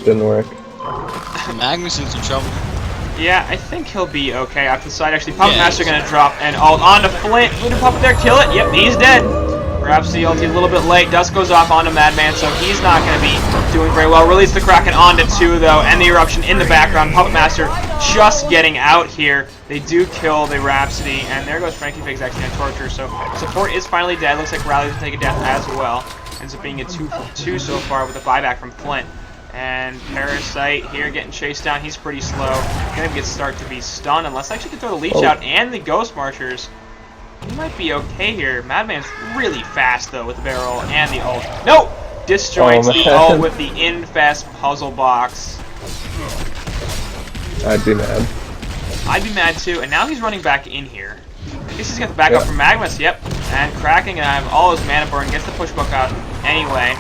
Didn't work. Magnuson's in trouble. Yeah, I think he'll be okay after the side. Actually, Puppet Yeah, Master gonna drop and ult onto Flint. Voodoo Puppet there, kill it. Yep, he's dead. Grabs the ulti a little bit late. Dust goes off onto Madman, so he's not gonna be doing very well. Release the Kraken onto 2 though, and the eruption in the background. Puppet Master just getting out here. They do kill the Rhapsody, and there goes Frankie Fig's actually on Torture. So support is finally dead. Looks like Rally's gonna take a death as well. Ends up being a 2 for 2 so far with a buyback from Flint. And Parasite here getting chased down. He's pretty slow. Gonna get start to be stunned unless I actually can throw the leech out and the Ghost Marchers. He might be okay here. Madman's really fast though with the barrel and the ult. Nope! Disjoints the ult with the Infest Puzzle Box. I'd be mad. I'd be mad too. And now he's running back in here. I guess he's got the backup from Magnus. Yep. And cracking and I have all his mana burn. Gets the pushbook out anyway.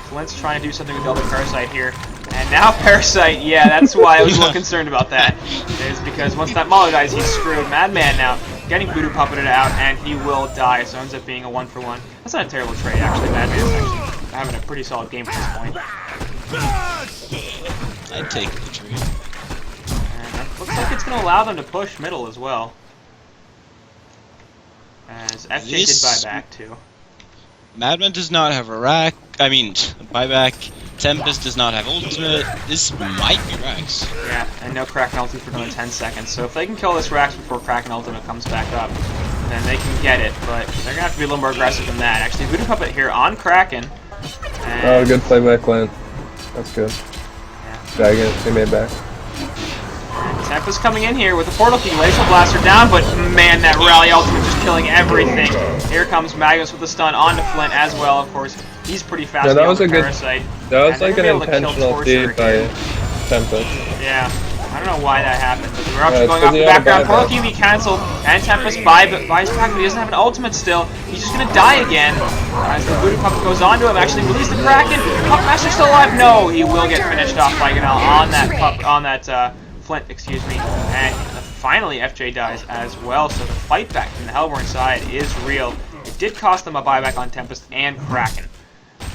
Flint's trying to do something with the other Parasite here. And now Parasite, yeah, that's why I was a little concerned about that. Is because once that Molly dies, he's screwed. Madman now getting Voodoo Puppeted out, and he will die, so it ends up being a 1-for-1. That's not a terrible trade, actually. Madman's actually having a pretty solid game at this point. I'd take the trade. And it looks like it's going to allow them to push middle as well. As FJ did buyback too. Madman does not have a rack. I mean, buyback. Tempest does not have ultimate. This might be Rax. Yeah, and no Kraken ulti for another 10 seconds. So if they can kill this Rax before Kraken ultimate comes back up, then they can get it. But they're gonna have to be a little more aggressive than that. Actually, Voodoo Puppet here on Kraken. And Oh, good play by Clint. That's good. yeah. Dragon, he made back. Tempest coming in here with the portal key. Laser Blaster down, but man, that rally ultimate just killing everything. Here comes Magnus with the stun onto Flint as well, of course. He's pretty fast. Yeah, that was a good. Parasite. That was And like they're an gonna be able to kill intentional Torture feed by here. Tempest. Yeah, I don't know why that happened, but they were actually it's going 'cause off he the had a background. buyback. Portal key be cancelled, and Tempest buys back, but he doesn't have an ultimate still. He's just gonna die again. As the Voodoo Puppet goes onto him, actually release the Kraken. Puppet Master still alive? No, he will get finished off by Ganal on that Flint, excuse me. And finally, FJ dies as well. So the fight back from the Hellborn side is real. It did cost them a buyback on Tempest and Kraken.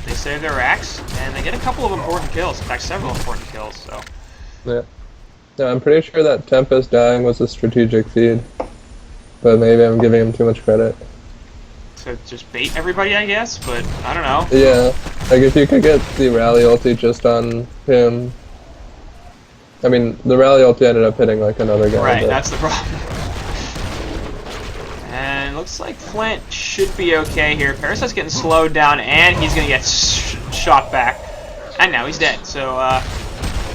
They save their racks, and they get a couple of important kills. In fact, several important kills. So. Yeah. No, I'm pretty sure that Tempest dying was a strategic feed, but maybe I'm giving him too much credit. So just bait everybody, I guess, but I don't know. Yeah, like if you could get the rally ulti just on him. I mean, the rally ulti ended up hitting like another guy. Right, but that's the problem. And looks like Flint should be okay here. Parasite's getting slowed down, and he's gonna get shot back. And now he's dead. So,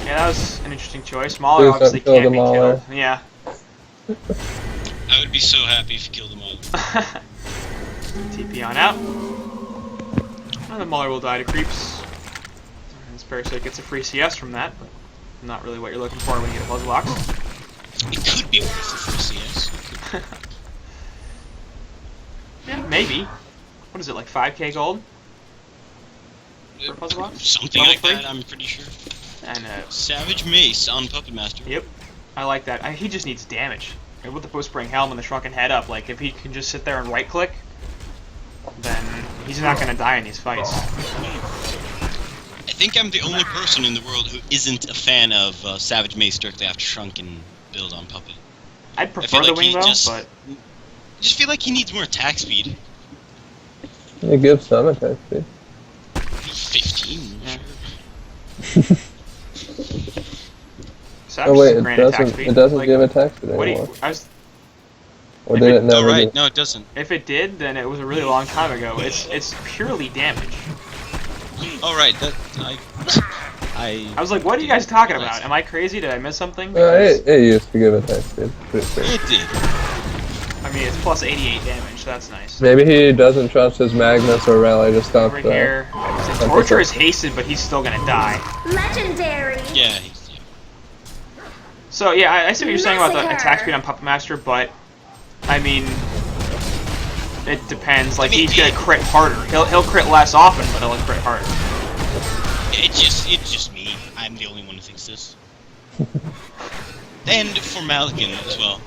yeah, that was an interesting choice. Mauler Please obviously don't kill can't the be Mauler. killed. Yeah. I would be so happy if you killed them all. TP on out. And the Mauler will die to creeps. And this Parasite gets a free CS from that, but not really what you're looking for when you get a puzzle box. It could be worth it for CS. Yeah, maybe. What is it, like 5k gold? For a puzzle box? Something Level like 3? that, I'm pretty sure. And Savage Mace on Puppet Master. yep, I like that. He just needs damage. And with the post-spring helm and the shrunken head up, like if he can just sit there and right-click, then he's not gonna die in these fights. I think I'm the only person in the world who isn't a fan of Savage Mace directly after Shrunken build on Puppet. I'd I prefer feel the like he wing bow, just, but I just feel like he needs more attack speed. it gives some attack speed. 15. Yeah. Sure. Savage Oh is wait, a it grand attack doesn't. speed. It doesn't Like, give attack speed what do anymore. you, I was, Or if did it- it never? Oh right, do? no, it doesn't. if it did, then it was a really long time ago. It's purely damage. Oh right, that I was like, what are you guys talking about? Am I crazy? Did I miss something? It used to give attack speed. Pretty sure. It did. I mean, it's plus 88 damage, so that's nice. Maybe he doesn't trust his Magnus or rally to stop Over the. here, Torture is hasted, but he's still gonna die. Legendary. Yeah. So yeah, I see what you're saying about the Massacre. attack speed on Puppet Master, but I mean, it depends. Like I mean, he's gonna crit harder. He'll crit less often, but he'll crit harder. It's just me. I'm the only one who thinks this. And for Malikan as well.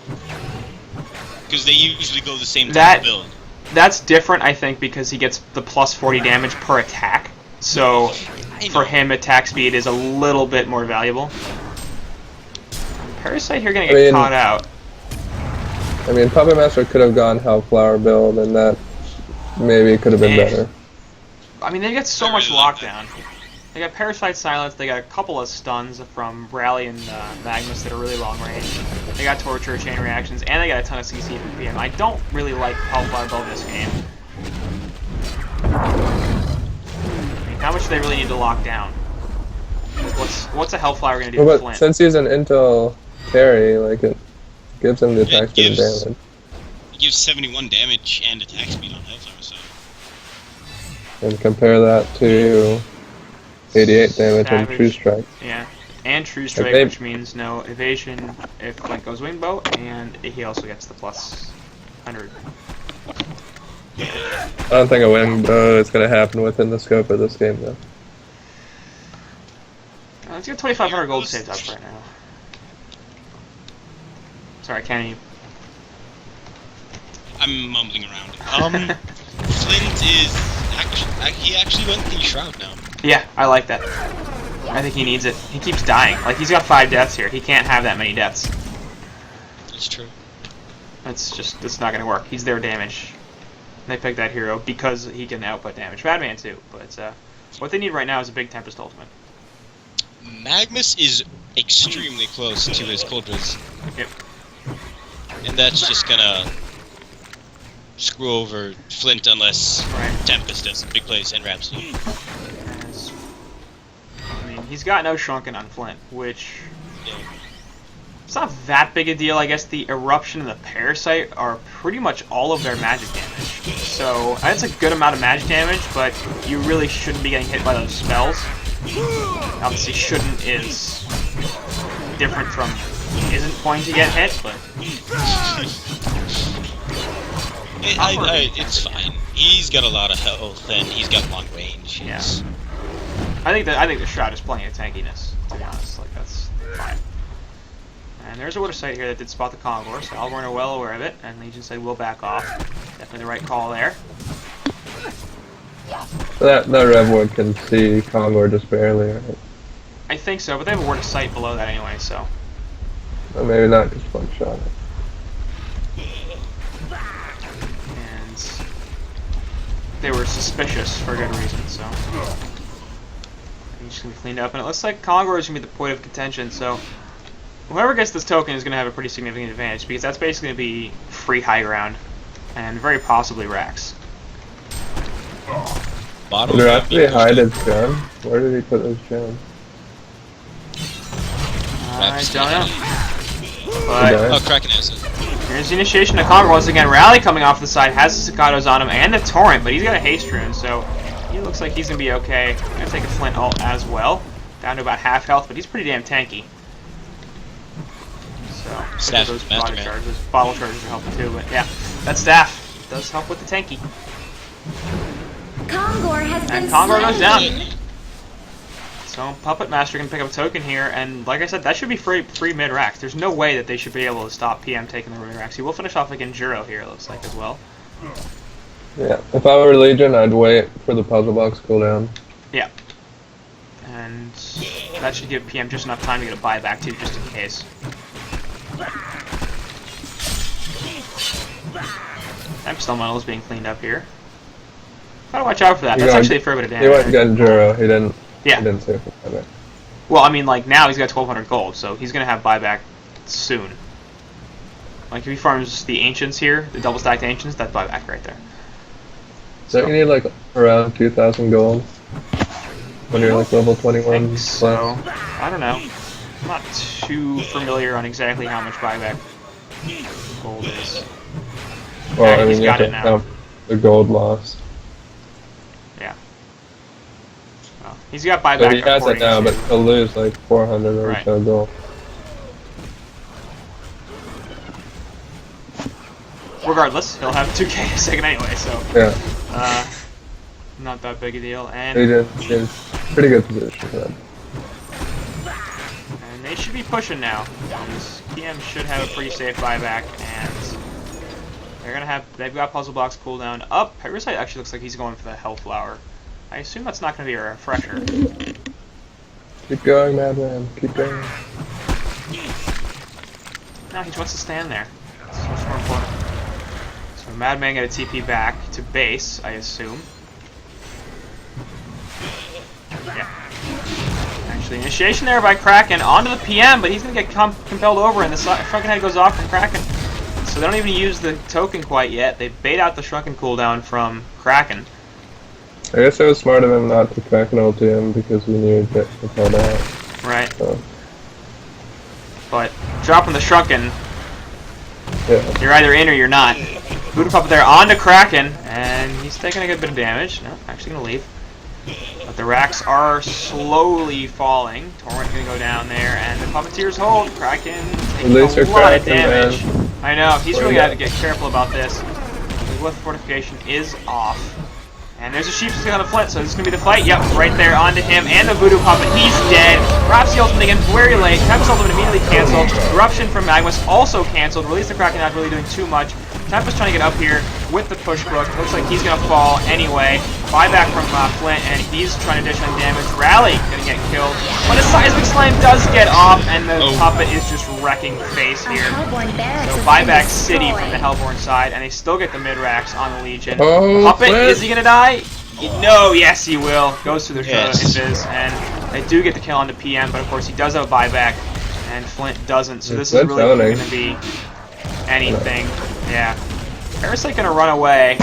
Because they usually go the same type That- of build. That's different, I think, because he gets the plus 40 damage per attack. So I know. for him, attack speed is a little bit more valuable. Parasite here gonna get caught out. I mean, Puppet Master could have gone Hellflower build, and that maybe could have been better. I mean, they get so I much really like lockdown. They got Parasite Silence, they got a couple of stuns from Rally and Magnus that are really long range. They got Torture, Chain Reactions, and they got a ton of CC from PM. I don't really like Hellflower build this game. I mean, how much do they really need to lock down? Like, what's a Hellflower gonna do Well, to but Flint? since he's an intel carry, like it gives him the It attack speed and gives- damage, It gives 71 damage and attack speed on Hellflower, so... and compare that to 88 damage and Savage. True Strike. Yeah. And True Strike, they- which means no evasion if Flint goes Wingbow, and he also gets the plus 100. I don't think a win is going to happen within the scope of this game, though. Let's get 2,500 gold saved up right now. Sorry, Kenny. I'm mumbling around. Flint is... he actually went the Shroud now. Yeah, I like that. I think he needs it. He keeps dying. Like, he's got 5 deaths here. He can't have that many deaths. That's true. It's not gonna work. He's their damage. They picked that hero because he can output damage. Madman too, but what they need right now is a big Tempest ultimate. Magnus is extremely close to his Cold Res. Yep. And that's just gonna screw over Flint unless Tempest does big plays and Rhapsody. I mean, he's got no Shrunken on Flint, which Yeah. it's not that big a deal. I guess the Eruption and the Parasite are pretty much all of their magic damage. So that's a good amount of magic damage, but you really shouldn't be getting hit by those spells. Obviously, shouldn't is different from isn't going to get hit, but it's fine. He's got a lot of health and he's got long range. Yeah. I think the Shroud is plenty of tankiness, to be honest. Like, that's fine. And there's a Widow Sight here that did spot the Kongor, so Alborn are well aware of it, and Legion said we'll back off. Definitely the right call there. That Rev Ward can see Kongor just barely, right? I think so, but they have a Word of Sight below that anyway, so. Or maybe not, just one shot. And they were suspicious for a good reason, so. He's just gonna be cleaned up, and it looks like Kongor is gonna be the point of contention, so. Whoever gets this token is gonna have a pretty significant advantage, because that's basically gonna be free high ground, and very possibly Rax. Did Rhapsody hide his gem? Where did he put his gem? I don't know. But Oh, Kraken has it. here's the initiation of Kongor once again. Rally coming off the side, has the Staccatos on him, and the Torrent, but he's got a haste rune, so he looks like he's gonna be okay. Gonna take a Flint ult as well. Down to about half health, but he's pretty damn tanky. So Staff, those Master body Man. charges, bottle charges are helping too, but yeah, that staff does help with the tanky. Kongor has been And Kongor goes slain. down. So Puppet Master can pick up a token here, and like I said, that should be free mid racks. There's no way that they should be able to stop PM taking the mid racks. He will finish off like Enduro here, it looks like, as well. Yeah, if I were Legion, I'd wait for the puzzle box cooldown. Yeah. And that should give PM just enough time to get a buyback too, just in case. Tempest Elemental is being cleaned up here. Gotta watch out for that. That's actually a fair bit of damage. He went and got Enduro, he didn't. Yeah. He didn't save for buyback. Well, I mean, like, now he's got 1,200 gold, so he's gonna have buyback soon. Like, if he farms the Ancients here, the double-stacked Ancients, that's buyback right there. Don't you need like around 2,000 gold when you're like level 21? I think so. I don't know. I'm not too familiar on exactly how much buyback gold is. Well, Yeah, I he's mean, you got have it to now. count the gold loss. Yeah. Well, he's got buyback. So he has it according now, to- but he'll lose like 400 or Right. so gold. Regardless, he'll have 2k in a second anyway, so Yeah, not that big a deal. he And did. He's in pretty good position for that. they should be pushing now. Because PM should have a pretty safe buyback, and they've got puzzle box cooldown up. Parasite actually looks like he's going for the Hellflower. I assume that's not going to be a refresher. Keep going, Madman. Keep going. No, he just wants to stand there. That's much more important. So Madman got a TP back to base, I assume. Yeah. Actually, initiation there by Kraken onto the PM, but he's going to get compelled over, and the Shrunken Head goes off from Kraken. So they don't even use the token quite yet. They bait out the Shrunken cooldown from Kraken. I guess it was smart of him not to crack an ulti him because we knew he'd get propelled out. Right. So, But dropping the Shrunken, yeah. you're either in or you're not. Voodoo Puppet there onto Kraken, and he's taking a good bit of damage. No, actually going to leave. But the racks are slowly falling. Torrent going to go down there, and the Puppeteers hold. Kraken taking Release a your lot of Kraken, damage. man. I know, he's really Yeah. got to get careful about this. The Glyph Fortification is off. And there's a sheep stick on the Flint, so this is going to be the fight. Yep, right there onto him and the Voodoo Puppet. He's dead. Drops the ultimate again very late. Tempest ultimate immediately canceled. Eruption from Magmus also canceled. Release the Kraken, not really doing too much. Tempest trying to get up here with the push book. Looks like he's going to fall anyway. Buyback from Flint, and he's trying to dish on damage. Rally going to get killed. But a Seismic Slam does get off, and the Puppet is just wrecking face here. So buyback City from the Hellborn side, and they still get the mid-racks on the Legion. Puppet, is he going to die? No, yes he will. Goes through the invis, and they do get the kill on the PM, but of course he does have a buyback, and Flint doesn't. So this is really going to be anything. Yeah. Parasite going to run away.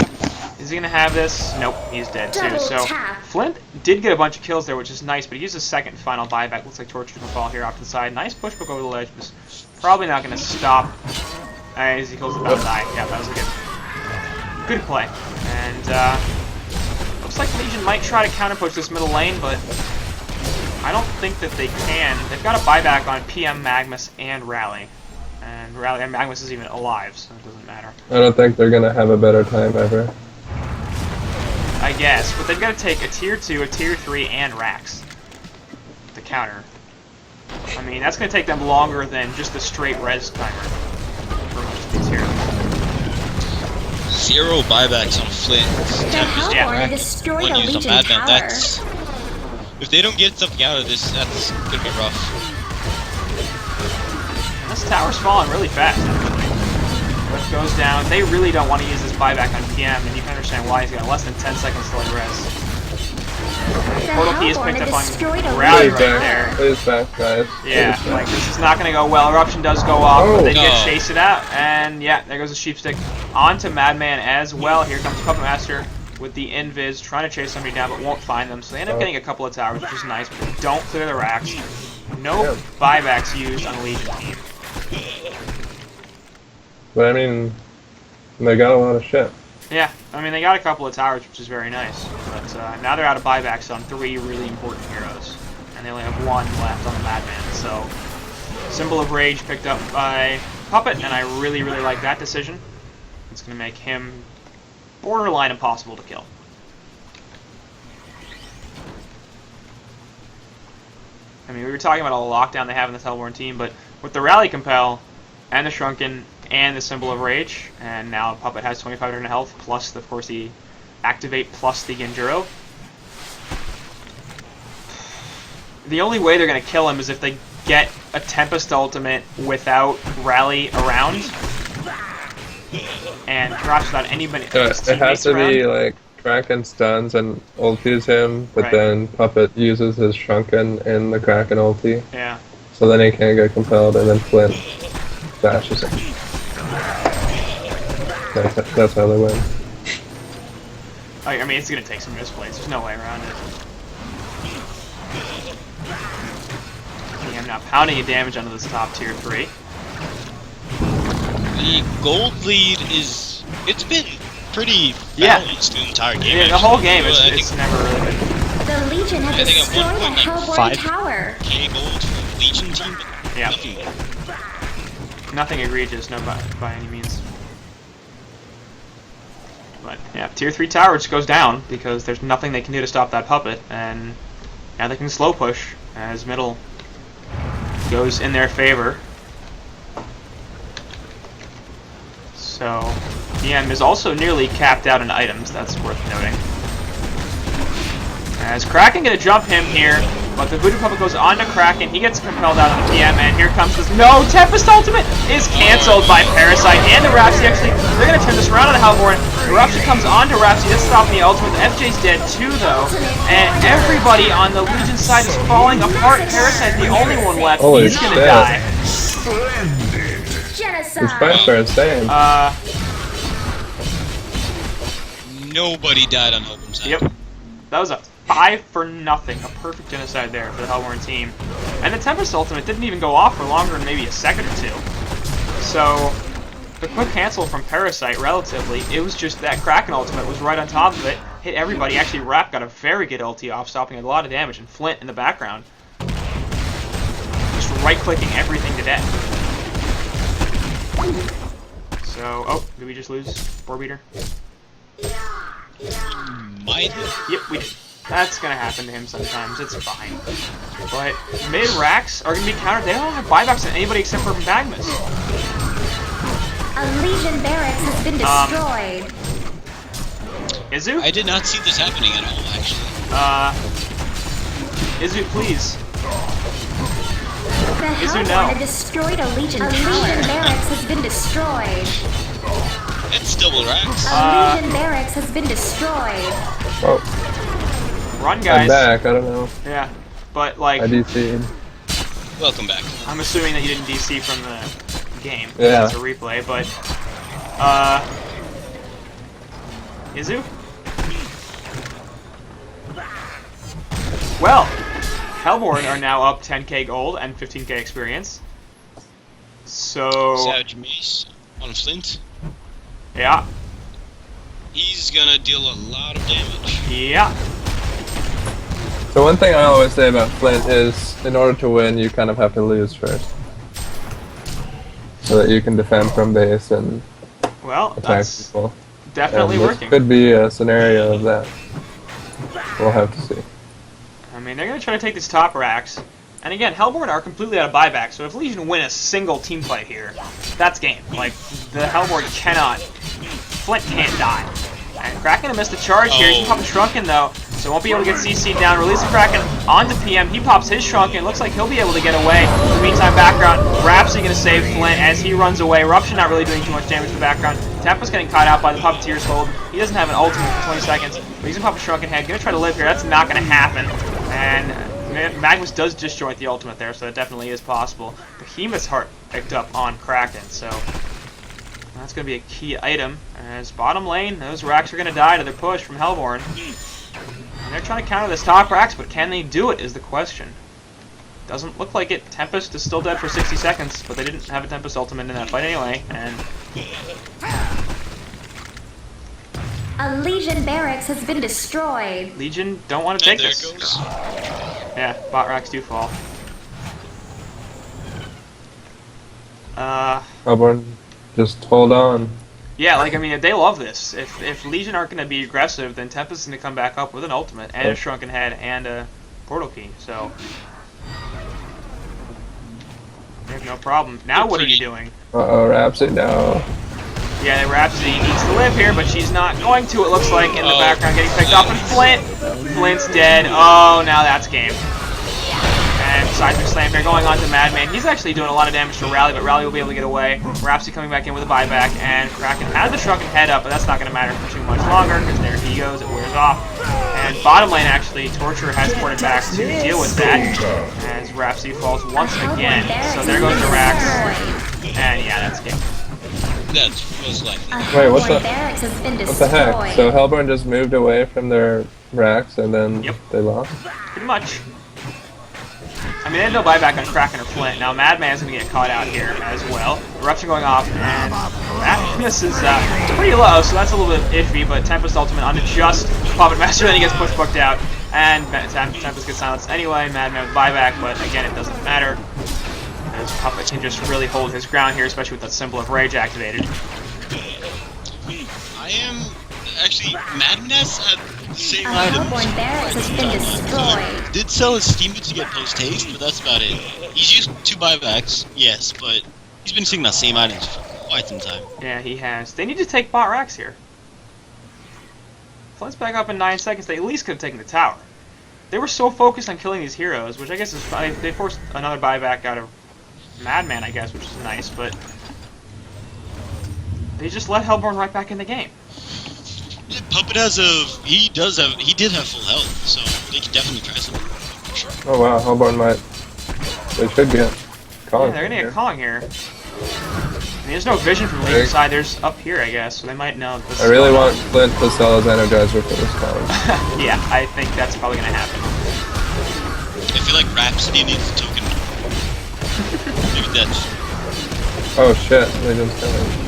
Is he going to have this? Nope, he's dead too. So Flint did get a bunch of kills there, which is nice, but he used a second final buyback. Looks like Torture's going to fall here off to the side. Nice pushback over the ledge, but probably not going to stop. As he kills the die. Yeah, that was a good play. And looks like Legion might try to counterpush this middle lane, but I don't think that they can. They've got a buyback on PM, Magmus, and Rally. And Magmus is even alive, so it doesn't matter. I don't think they're gonna have a better time ever. I guess, but they've got to take a tier 2, a tier 3, and Rax to counter. I mean, that's going to take them longer than just the straight res timer for most of these heroes. 0 buybacks on Flint. The Hellborn destroyed a Legion tower. That's, if they don't get something out of this, that's going to be rough. And this tower's falling really fast, actually. What goes down, they really don't want to use this buyback on PM, and you can understand why. He's got less than 10 seconds till he res. Portal key is picked up on Rally right there. Please back, guys. Yeah, like this is not going to go well. Eruption does go off, but they get chase it out, and yeah, there goes the Sheepstick onto Madman as well. Here comes Puppet Master with the invis, trying to chase somebody down, but won't find them. So they end up getting a couple of towers, which is nice, but they don't clear the racks. No buybacks used on the Legion team. But I mean, they got a lot of shit. Yeah, I mean, they got a couple of towers, which is very nice. But now they're out of buybacks on 3 really important heroes. And they only have 1 left on the Madman. So, Symbol of Rage picked up by Puppet, and I really, really like that decision. It's going to make him borderline impossible to kill. I mean, we were talking about all the lockdown they have in this Hellborn team, but with the Rally Compel and the Shrunken and the Symbol of Rage, and now Puppet has 2500 health, plus, of course, the Activate plus the Enduro. The only way they're going to kill him is if they get a Tempest ultimate without Rally around, and perhaps without anybody. It has to be like Kraken stuns and ultis him, but then Puppet uses his Shrunken in the Kraken ulti. Yeah. So then he can't get compelled, and then Flint dashes him. That's how they win. I mean, it's going to take some misplays. There's no way around it. I'm now pounding a damage onto this top tier 3. The gold lead is... It's been pretty balanced the entire game. Yeah, the whole game, it's never really been... The Legion had destroyed a Hellborn tower. K gold for the Legion team, but nothing egregious, no by any means. But yeah, tier 3 tower just goes down because there's nothing they can do to stop that Puppet, and now they can slow push as middle goes in their favor. So DM is also nearly capped out in items, that's worth noting. As Kraken gonna jump him here, but the Voodoo Puppet goes on to Kraken, he gets compelled out on the PM, and here comes this... No! Tempest ultimate is cancelled by Parasite and the Rhapsody. Actually, they're gonna turn this around on the Hellborn. Eruption comes on to Rhapsody, that's stopping the ultimate. FJ's dead too, though, and everybody on the Legion side is falling apart. Parasite's the only one left. He's gonna die. Genocide. These fights are insane. Nobody died on Hellborn's side. Yep. That was a 5 for nothing. A perfect genocide there for the Hellborn team. And the Tempest ultimate didn't even go off for longer than maybe a second or 2. So, the quick cancel from Parasite, relatively, it was just that Kraken ultimate was right on top of it, hit everybody. Actually, Rap got a very good ulti off, stopping a lot of damage, and Flint in the background just right-clicking everything to death. So, oh, did we just lose 4-beater? might. Yep, that's gonna happen to him sometimes. It's fine. But mid racks are gonna be countered. They don't have buybacks on anybody except for Magnus. A Legion barracks has been destroyed. Izu? I did not see this happening at all, actually. Izu, please. The Izu, Hellborn no. have destroyed a Legion tower. A Legion barracks has been destroyed. It's double racks. A Legion barracks has been destroyed. Oh, Run, I'm guys. back. I don't know. Yeah, but like, I DC'd. Welcome back. I'm assuming that you didn't DC from the game. Yeah. It's a replay, but Izu? Well, Hellborn are now up 10k gold and 15k experience. So Savage Mace on Flint. yeah, He's gonna deal a lot of damage. yeah. So one thing I always say about Flint is, in order to win, you kind of have to lose first, so that you can defend from base and Well, attack that's people. definitely And this working. could be a scenario of that. We'll have to see. I mean, they're going to try to take these top racks. And again, Hellborn are completely out of buyback, so if Legion win a single team fight here, that's game. Like, the Hellborn cannot... Flint can't die. And Kraken missed the charge here. He can pop a Shrunken, though, so won't be able to get CC'd down. Release the Kraken onto PM. He pops his Shrunken. Looks like he'll be able to get away. In the meantime, background, Rhapsody going to save Flint as he runs away. Eruption not really doing too much damage in the background. Tempa's getting caught out by the Puppeteer's hold. He doesn't have an ultimate for 20 seconds, but he's going to pop a Shrunken Head. Going to try to live here. That's not going to happen. And Magnus does disjoint the ultimate there, so that definitely is possible. Behemoth's Heart picked up on Kraken, so that's going to be a key item. As bottom lane, those racks are going to die to their push from Hellborn. And they're trying to counter this top racks, but can they do it is the question. Doesn't look like it. Tempest is still dead for 60 seconds, but they didn't have a Tempest ultimate in that fight anyway, and... A Legion barracks has been destroyed. Legion don't want to take There this. it goes. Yeah, bot racks do fall. Hellborn, just hold on. Yeah, like, I mean, they love this. If Legion aren't going to be aggressive, then Tempest is going to come back up with an ultimate, and a Shrunken Head, and a Portal Key, so... They have no problem. Now what are you doing? Uh-oh, Rhapsody, no. Yeah, Rhapsody needs to live here, but she's not going to, it looks like, in the background, getting picked off, and Flint's dead. Oh, now that's game. And Seismic Slam here going on to Madman. He's actually doing a lot of damage to Rally, but Rally will be able to get away. Rhapsody coming back in with a buyback, and Kraken has the Shrunken Head up, but that's not going to matter for too much longer, because there he goes, it wears off. And bottom lane, actually, Torture has ported back to deal with that, as Rhapsody falls once again. So there goes the racks, and yeah, that's game. That's most likely. Wait, what's Hellborn the- barracks has been What the heck? destroyed. So Hellborn just moved away from their racks and then Yep. they lost? Pretty much. I mean, they had no buyback on Kraken or Flint. Now, Madman's going to get caught out here as well. Eruption going off, and Magnus is pretty low, so that's a little bit iffy, but Tempest ultimate onto just Puppet Master, then he gets push booked out, and Tempest gets silenced anyway. Madman with buyback, but again, it doesn't matter. As Puppet can just really hold his ground here, especially with that symbol of Rage activated. I am actually Madness at the same A item. Hellborn barracks has been destroyed. Did sell his Steam to get post haste, but that's about it. He's used 2 buybacks, yes, but he's been seeing that same items for quite some time. Yeah, he has. They need to take bot racks here. Flint's back up in 9 seconds. They at least could have taken the tower. They were so focused on killing these heroes, which I guess is fine. They forced another buyback out of Madman, I guess, which is nice, but they just let Hellborn right back in the game. Yeah, Puppet he did have full health, so they can definitely try something. For sure. Oh wow, Hellborn might. They should get Kong. Yeah, they're gonna here. get Kong here. I mean, there's no vision from Legion's side. There's up here, I guess, so they might know. This I really want Flint to sell his Energizer for this Kong. Yeah, I think that's probably gonna happen. I feel like Rhapsody needs a token. Maybe that's... Oh shit, Legion's coming.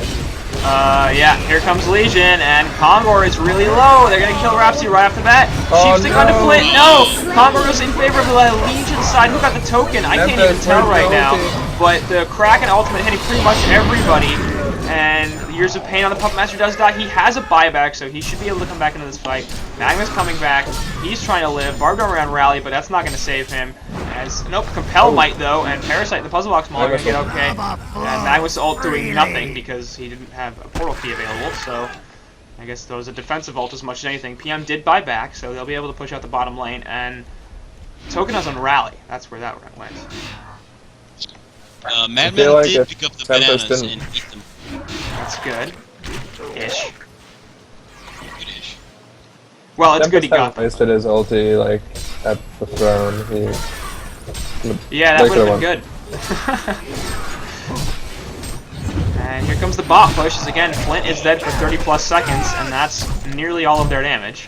Yeah, here comes Legion, and Kongor is really low. They're gonna kill Rhapsody right off the bat. Oh, Sheepstick onto no. Flint. No! Kongor goes in favor of the Legion side. Who got the token? I can't even Memphis, tell where's right the now. ulti? But the Kraken ultimate hitting pretty much everybody. And the Years of Pain on the Puppet Master does die. He has a buyback, so he should be able to come back into this fight. Magma's coming back. He's trying to live. Barbed Armor around Rally, but that's not going to save him. As nope, Compel might though, and Parasite, the Puzzle Box Mauler, gonna get okay. And Magma's ult doing nothing because he didn't have a portal key available. So I guess there was a defensive ult as much as anything. PM did buy back, so they'll be able to push out the bottom lane. And Token is on Rally. That's where that went. Madman like did if pick up the Tempest bananas didn't- and eat them. That's good. Ish. Good-ish. Well, it's good he Tempest got them. wasted his ulti like at the throne. Yeah, that they would have could've been good. And here comes the bot push. Again, Flint is dead for 30 plus seconds, and that's nearly all of their damage.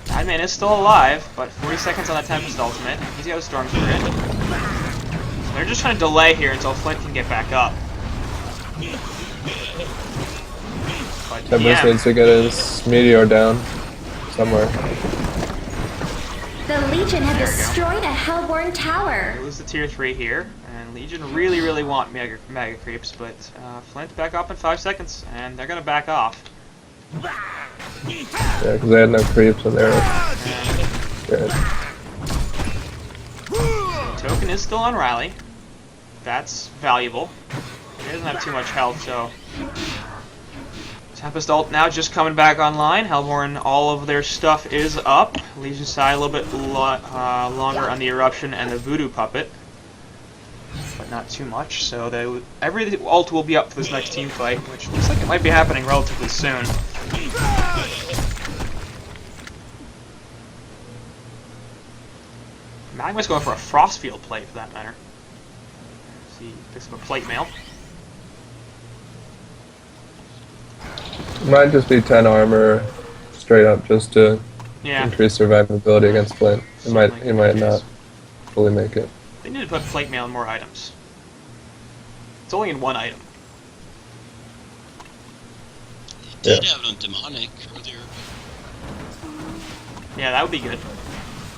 Madman is still alive, but 40 seconds on that Tempest ultimate. He's got a Storm Spirit. So they're just trying to delay here until Flint can get back up. But Tempest yeah, needs to get his meteor down somewhere. The Legion have There we go. destroyed a Hellborn tower. lose the tier 3 here, and Legion really want mega creeps, but Flint back up in 5 seconds, and they're gonna back off. Yeah, because they had no creeps and they were good. Token is still on Rally. That's valuable. He doesn't have too much health, so Tempest ult now just coming back online. Hellborn, all of their stuff is up. Legion side a little bit longer on the Eruption and the Voodoo Puppet, but not too much. So every ult will be up for this next team fight, which looks like it might be happening relatively soon. Magma's going for a Frostfield plate, for that matter. See, picks up a plate mail. Might just be 10 armor straight up just to Yeah, increase survivability against Flint. He might not fully make it. they need to put plate mail in more items. It's only in one item. Did have it on Demonic earlier. Yeah, that would be good.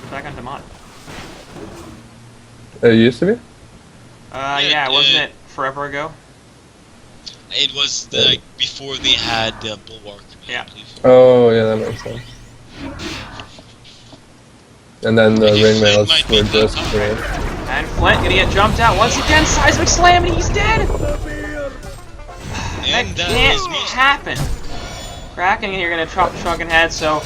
Put back on Demonic. It used to be? Yeah, wasn't it forever ago? It was like before they had the Bulwark. Yeah. I believe. Oh, yeah, that makes sense. And then the Maybe ring Flint mails might be were the just top. for... And Flint gonna get jumped out once again. Seismic Slam, and he's dead. And That that can't was most happen. Kraken here gonna chop the shrunken head. So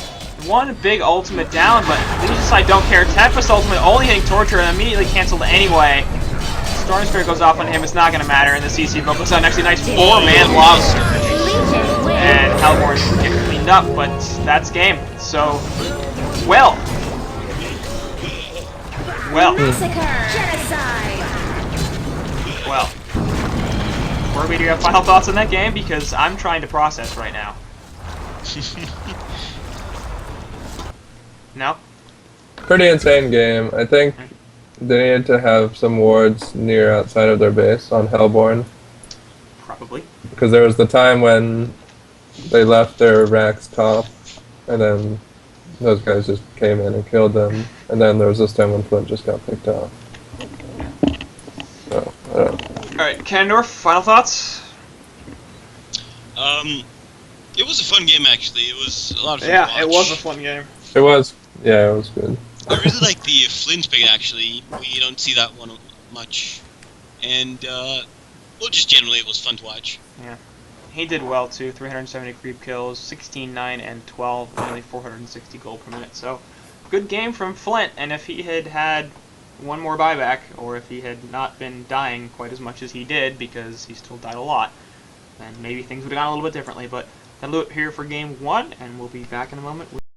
one big ultimate down, but Legion side don't care. Tempest ultimate only hitting Torture and immediately canceled anyway. Storm Spirit goes off on him. It's not gonna matter. And the CC focus on actually nice 4-man lob surge. Legion wins. And Hellborn get cleaned up, but that's game. So, well. Massacre. Genocide. Well. Corby, do you have final thoughts on that game? Because I'm trying to process right now. No? Pretty insane game. I think they needed to have some wards near outside of their base on Hellborn. Probably. Because there was the time when they left their racks top, and then those guys just came in and killed them. And then there was this time when Flint just got picked off. So, I don't know. Alright, Candor, final thoughts? It was a fun game actually. It was a lot of fun to Yeah, watch. it was a fun game. It was, yeah, it was good. I really like the Flint pick actually. We don't see that one much. And, well, just generally it was fun to watch. Yeah. He did well too, 370 creep kills, 16, 9, and 12, nearly 460 gold per minute. So, good game from Flint, and if he had had one more buyback, or if he had not been dying quite as much as he did, because he still died a lot, then maybe things would have gone a little bit differently. But that'll do it here for game 1, and we'll be back in a moment.